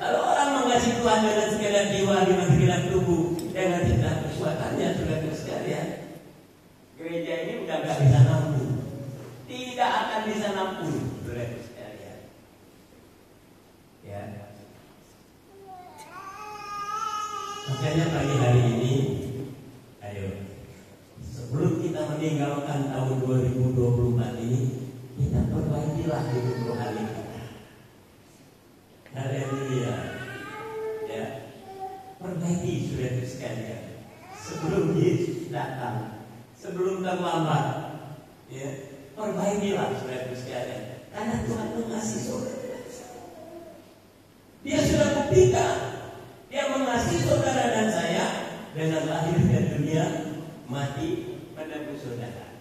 Kalau orang mengasihi Tuhan dengan segenap jiwa, dengan segenap tubuh, dengan segenap kekuatannya, sudah sekalian, gereja ini udah gak bisa nampung. Tidak akan bisa nampung, sudah sekalian. Ya. Makanya pagi hari ini, ayo, sebelum kita meninggalkan tahun 2024 ini, kita perbaikilah hidup rohani kita. Haleluya. Ya, perbaiki sudah sekalian. Sebelum Yesus datang, sebelum terlambat, ya, perbaikilah sudah sekalian. Karena Tuhan mengasihi saudara. Dia sudah buktikan. Dia mengasihi saudara dan saya dengan lahir dari dunia, mati, menebus saudara.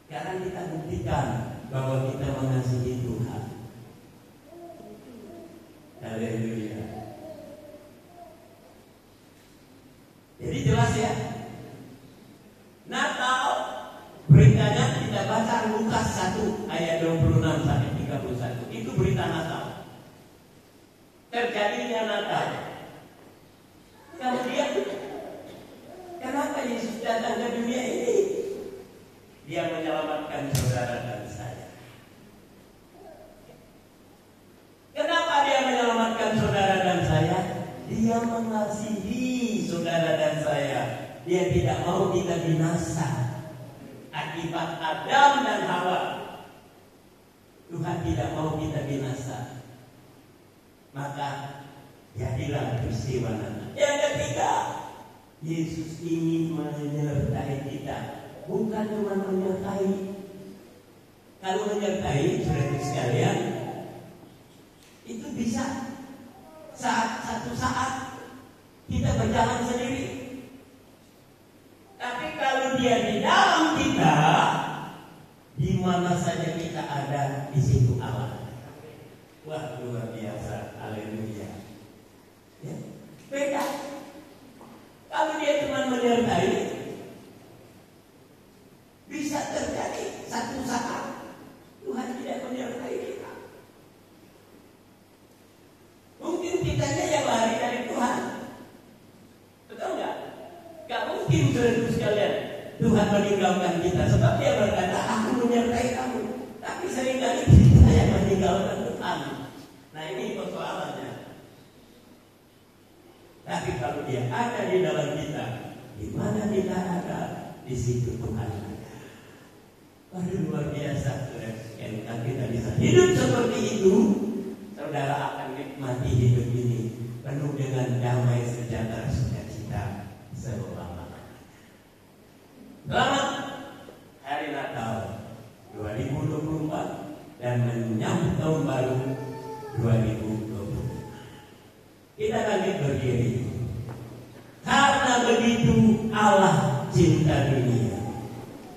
Sekarang kita buktikan bahwa kita mengasihi Tuhan. Haleluya. Jadi jelas ya. Natal beritanya kita baca Lukas 1 ayat 26 sampai 31. Itu berita Natal. Terjadinya Natal. Kemudian kenapa Yesus datang ke dunia ini? Dia menyelamatkan saudara dan saya. Kenapa dia menyelamatkan saudara dan saya? Dia mengasihi saudara dan saya. Dia tidak mau kita binasa akibat Adam dan Hawa. Tuhan tidak mau kita binasa. Maka jadilah peristiwa Natal. Yang ketiga, Yesus ingin menyertai kita. Bukan cuma menyertai. Kalau menyertai, saudara sekalian, itu bisa satu saat kita berjalan sendiri. Tapi kalau dia di dalam kita, di mana saja kita ada, di situ Allah. Wah, luar biasa. Haleluya. Ya, beda. Kalau dia cuma menyertai, bisa terjadi satu saat Tuhan tidak menyertai kita. Mungkin kitanya yang lari dari Tuhan. Betul nggak? Gak mungkin saudara sekalian Tuhan meninggalkan kita, sebab dia berkata, aku menyertai kamu. Tapi seringkali kita yang meninggalkan Tuhan. Nah, ini persoalannya. Tapi kalau dia ada di dalam kita, di mana kita ada, di situ Tuhan ada. Waduh, luar biasa, saudara. Kalau kita bisa hidup seperti itu, saudara akan nikmati hidup ini penuh dengan damai, sejahtera, sukacita selama-lamanya. Selamat Hari Natal 2024 dan menyambut tahun baru 2020. Kita lanjut berdiri. Karena begitu Allah cinta dunia,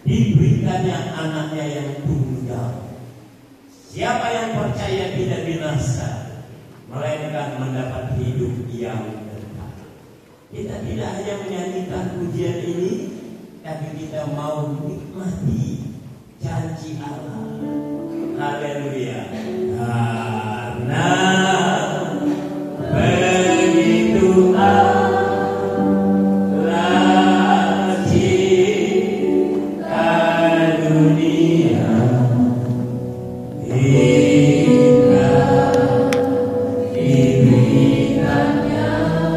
diberikannya anaknya yang tunggal. Siapa yang percaya tidak binasa, melainkan mendapat hidup yang kekal. Kita tidak hanya menyanyikan pujian ini, tapi kita mau nikmati janji Allah. Haleluya. Karena begitu Allah cinta dunia, hingga diberikannya anak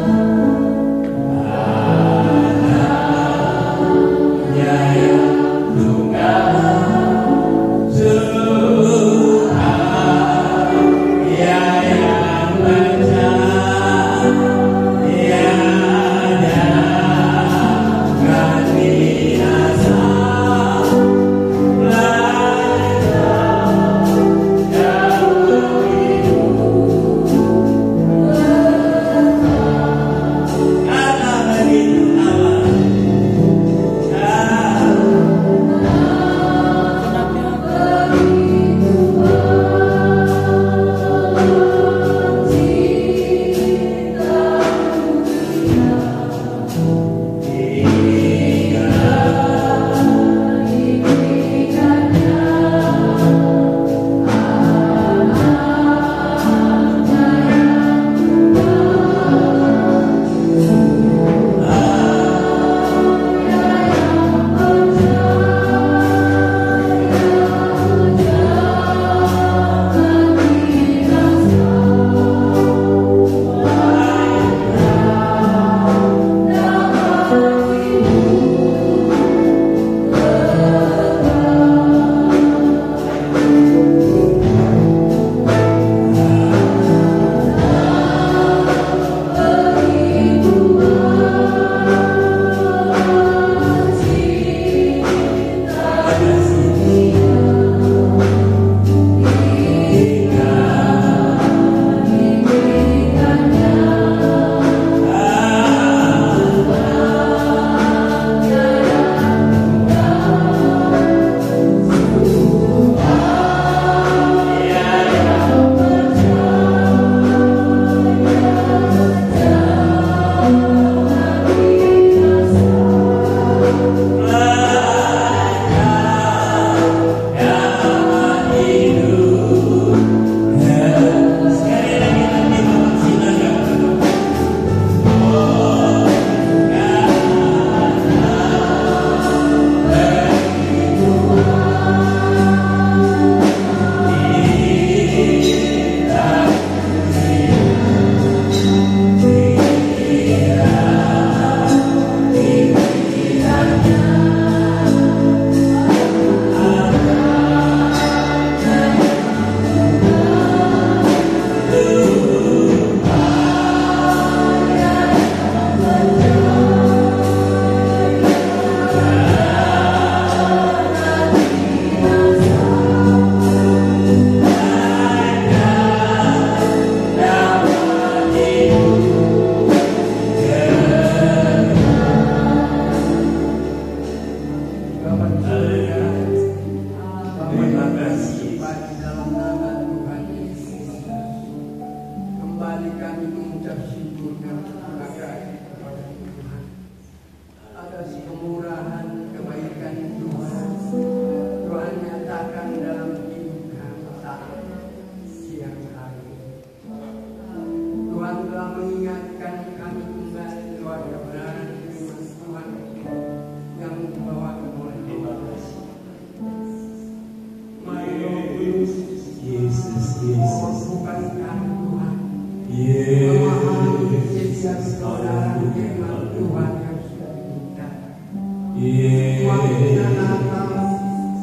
Waktu Natal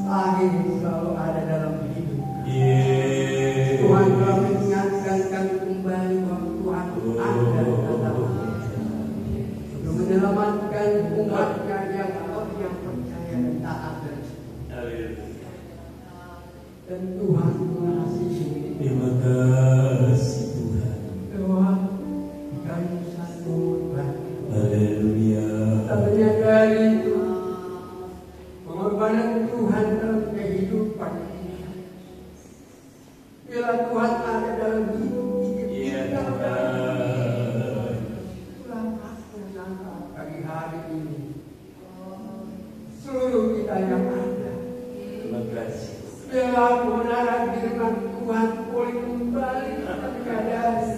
lahir selalu ada dalam hidup. Tuhan telah mengingatkan kami kembali bahwa Tuhan ada dalam untuk menyelamatkan umatnya yang percaya dan taat dan Tuhan mengasihi. Terima kasih Tuhan. Tuhan kami selalu berbakti. Haleluya. Tak menyadari itu pengorbanan Tuhan dalam kehidupan kita. Bila Tuhan ada dalam hidup kita, itulah aku menyangka pagi hari ini seluruh kita yang ada. Terima kasih. Bila kebenaran firman Tuhan boleh kembali kita menyadari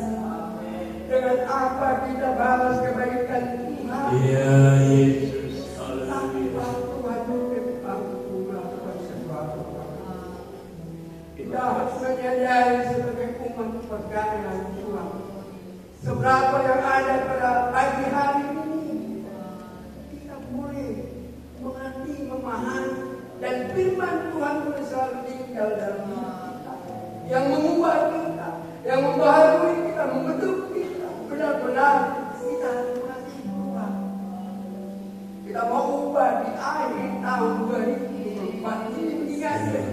dengan apa kita balas kebaikan Tuhan. Ya Yesus. Tanpa Tuhan mampu melakukan sesuatu. Kita harus menyadari sebagai umat pegawai Tuhan. Seberapa yang ada pada pagi hari ini, kita boleh mengerti, memahami, dan firman Tuhan boleh selalu tinggal dalam hidup kita, yang mengubah kita, yang membaharui kita, membentuk kita. Benar-benar kita masih Tuhan. Kita mau ubah di akhir tahun 2024 ini mengingatkan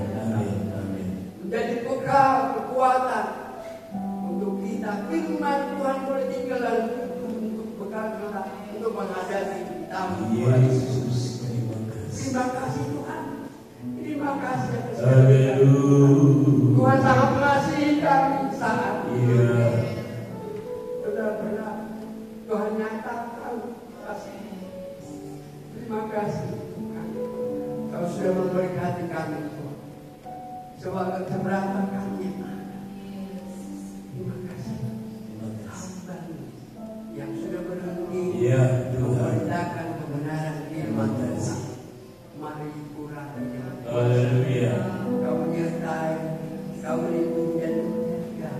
menjadi bekal kekuatan untuk kita. Firman Tuhan boleh tinggal dalam hidup untuk bekal kita untuk menghadapi tahun 2024. Terima kasih Tuhan. Terima kasih atas Tuhan sangat mengasihi kami saat ini. Benar-benar Tuhan nyatakan kasih. Terima kasih Tuhan. Kau sudah memberkati kami Tuhan. Sebagai seberapa kami yang ada. Terima kasih. Hamba yang sudah berhenti memberitakan kebenaran firman Tuhan. Mari kurang. Haleluya. Kau menyertai, kau lindungi dan menjaga,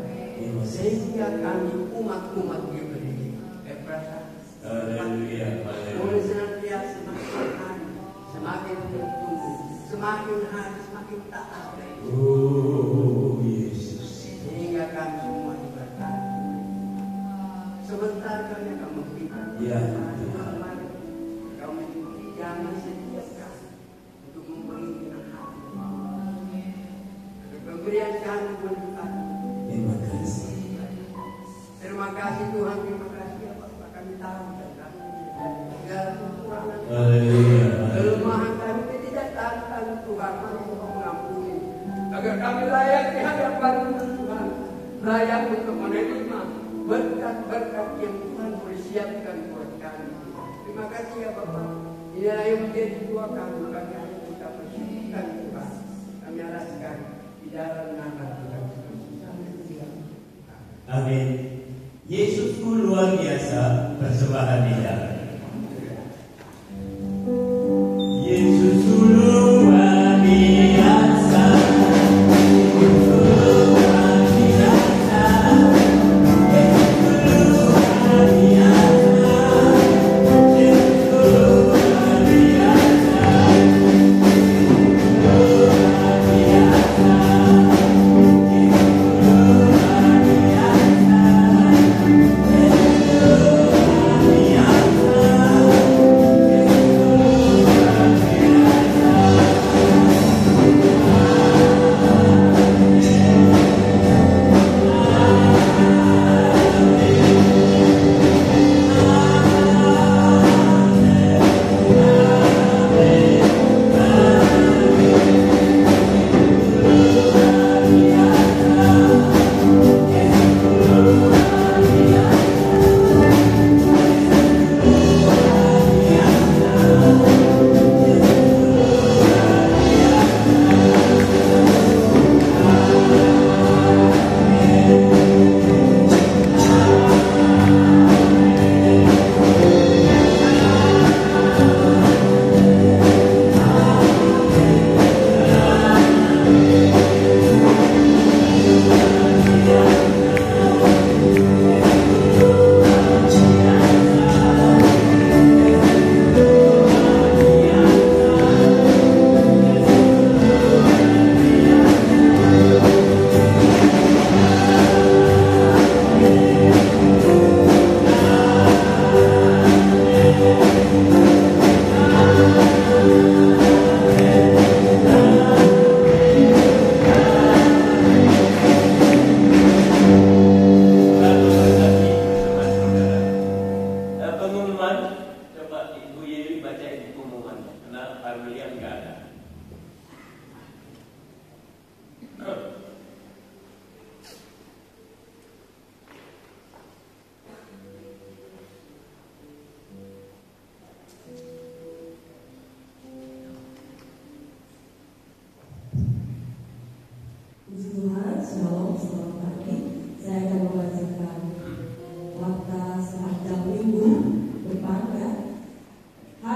sehingga kami umat-umat diberi kepercayaan. Haleluya. Boleh senantiasa semakin hari, semakin bertumbuh, semakin hari semakin taat. Oh Yesus. Sehingga kami semua diberkati. Sebentar kami akan memberikan. Ya. Kami jangan sediakan untuk memberikan hati. Pemberian kami berlipat. Terima kasih. Terima kasih Tuhan, terima kasih ya Bapak, kami tahu dan kami segala kekurangan, kelemahan kami ketidaktaatan Tuhan, kami mengampuni agar kami layak di hadapan Tuhan, layak untuk menerima berkat-berkat yang Tuhan boleh siapkan buat kami. Terima kasih ya Bapak. Inilah yang menjadi doa kami, kami hanya kita bersyukurkan Tuhan, kami alaskan di dalam nama Tuhan. Amin. Yesusku luar biasa, persembahan di dalam. Yesusku luar biasa. Yeah.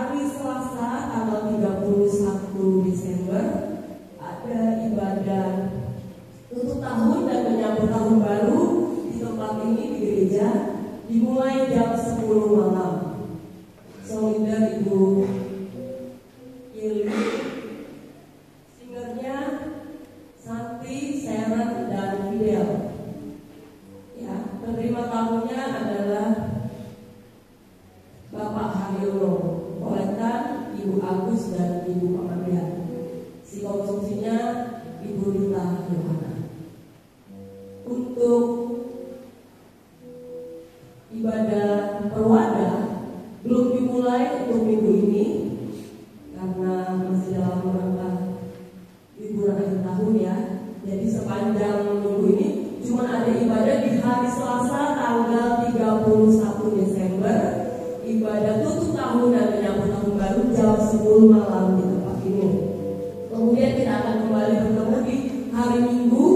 hari Selasa tanggal 31 Desember ada ibadah tutup tahun dan menyambut tahun baru di tempat ini di gereja, dimulai jam 10 malam. Leader Ibu Ili, singernya Santi, Sharon, dan Fidel. Ya, penerima tamunya adalah Bapak Haryono, Kolektan Ibu Agus dan Ibu Pamadian. Si konsumsinya Ibu Rita Yohana. Untuk ibadah perwadah belum dimulai untuk minggu ini karena masih dalam rangka liburan akhir tahun ya. Jadi sepanjang minggu ini cuma ada ibadah di hari Selasa tanggal 31 Desember, ibadah tutup tahun dan menyambut tahun baru jam 10 malam di tempat ini. Kemudian kita akan kembali bertemu di hari Minggu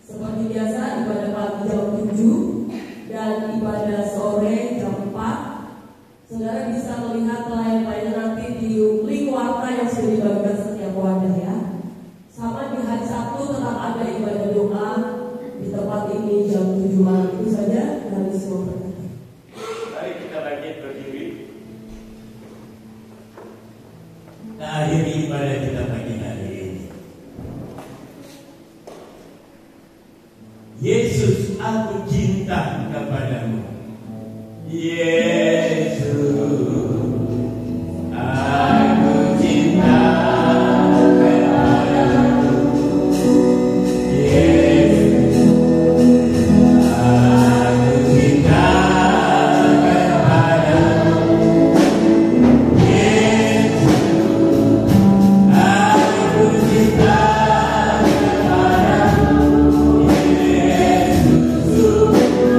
seperti biasa, ibadah pagi jam 7 dan ibadah sore jam 4. Saudara bisa melihat pelayan-pelayan nanti di link warta yang sudah dibagikan setiap wadah ya. Sama di hari Sabtu tetap ada ibadah doa di tempat ini jam 7 malam. Itu saja dari semua berkata. Mari kita lanjut berdiri. Kita akhiri ibadah kita pagi hari ini. Yesus, aku cinta kepadamu. Yesus, aku cinta kepadamu. Yesus, aku cinta kepadamu. Yesus, aku cinta kepadamu. Yesus, aku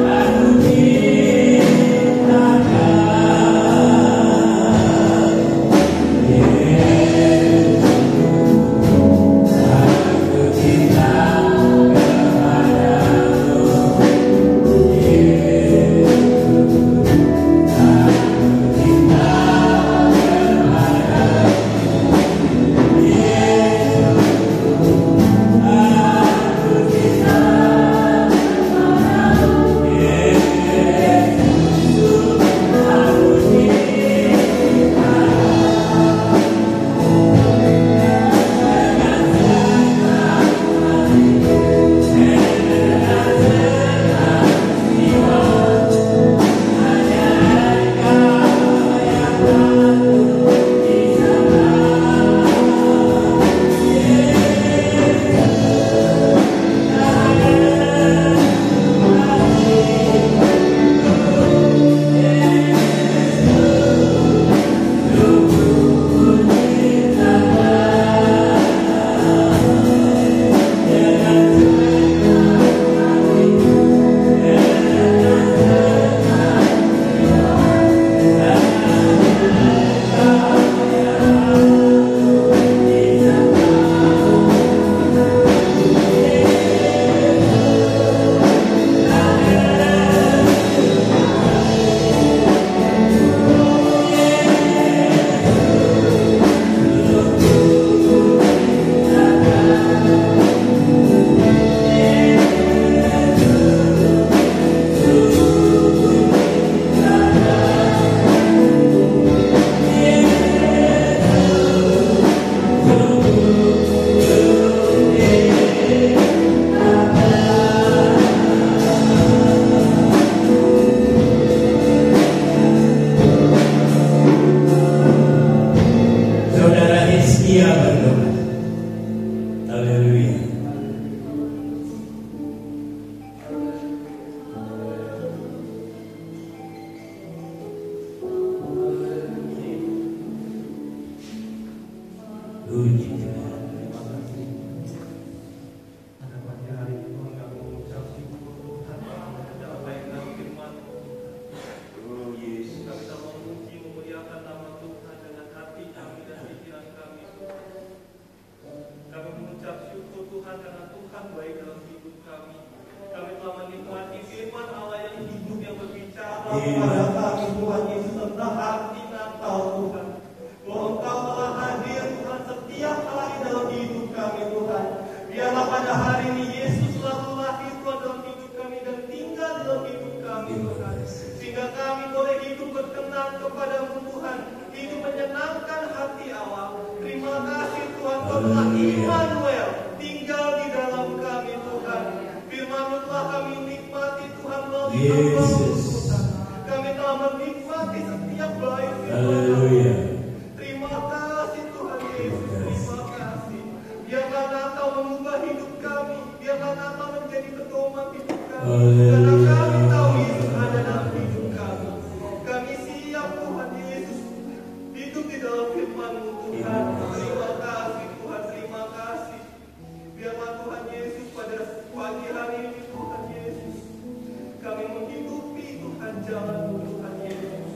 dalam firman-Mu Tuhan. Terima kasih Tuhan, terima kasih. Biarlah Tuhan Yesus pada pagi hari ini Tuhan Yesus, kami menghidupi Tuhan jalan-Mu Tuhan Yesus.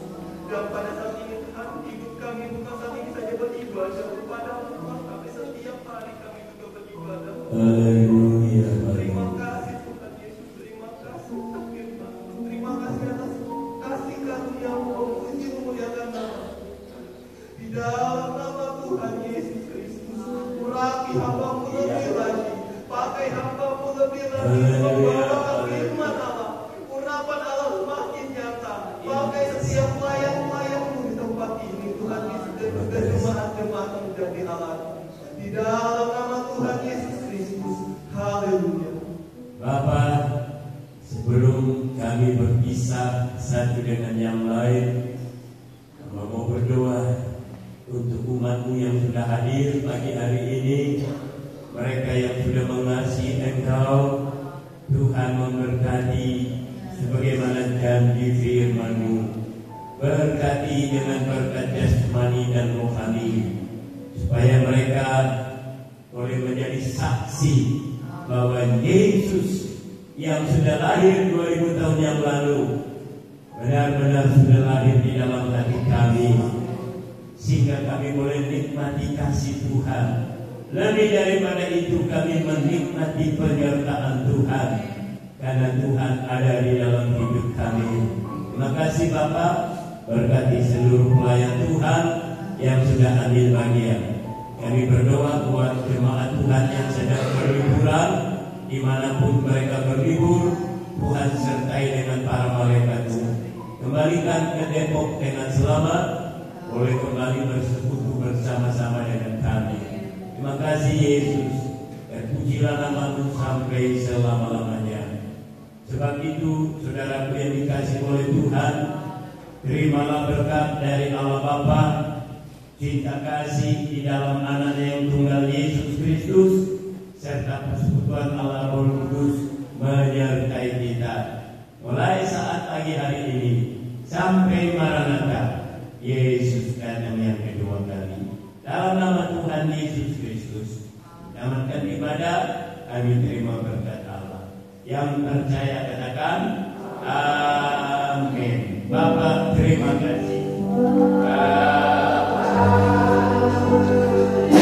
Dan pada saat ini Tuhan, hidup kami bukan saat ini saja beribadah kepada-Mu Tuhan, tapi setiap hari kami juga beribadah. Haleluya. Terima kasih Tuhan Yesus, terima kasih untuk firman-Mu. Terima kasih atas kasih karunia-Mu, memuji memuliakan nama. Di dalam nama Tuhan Yesus Kristus, urapi hamba-Mu lebih lagi, pakai hamba-Mu lebih lagi, membawa firman Allah, urapan Allah semakin nyata, pakai setiap pelayan-pelayan-Mu di tempat ini, Tuhan Yesus, dan juga jemaat-jemaat menjadi alat. Di dalam nama Tuhan Yesus Kristus, haleluya. Bapak, sebelum kami berpisah satu dengan yang lain, kami mau berdoa untuk umat-Mu yang sudah hadir pagi hari ini, mereka yang sudah mengasihi Engkau. Tuhan memberkati sebagaimana janji firman-Mu, berkati dengan berkat jasmani dan rohani, supaya mereka boleh menjadi saksi bahwa Yesus yang sudah lahir 2000 tahun yang lalu benar-benar sudah lahir di dalam hati kami, sehingga kami boleh nikmati kasih Tuhan. Lebih daripada itu, kami menikmati penyertaan Tuhan, karena Tuhan ada di dalam hidup kami. Terima kasih Bapak, berkati seluruh pelayan Tuhan yang sudah ambil bagian. Kami berdoa buat jemaat Tuhan yang sedang berliburan, dimanapun mereka berlibur, Tuhan sertai dengan para malaikat-Mu. Kembalikan ke Depok dengan selamat, boleh kembali bersekutu bersama-sama dengan kami. Terima kasih Yesus, dan pujilah nama-Mu sampai selama-lamanya. Sebab itu, saudaraku yang dikasihi oleh Tuhan, terimalah berkat dari Allah Bapa, cinta kasih di dalam Anak yang tunggal Yesus Kristus, serta persekutuan Allah Roh Kudus menyertai kita mulai saat pagi hari ini sampai Maranatha, Yesus datang yang kedua kali. Dalam nama Tuhan Yesus Kristus, selamatkan ibadah, kami terima berkat Allah. Yang percaya katakan amin. Bapak terima kasih.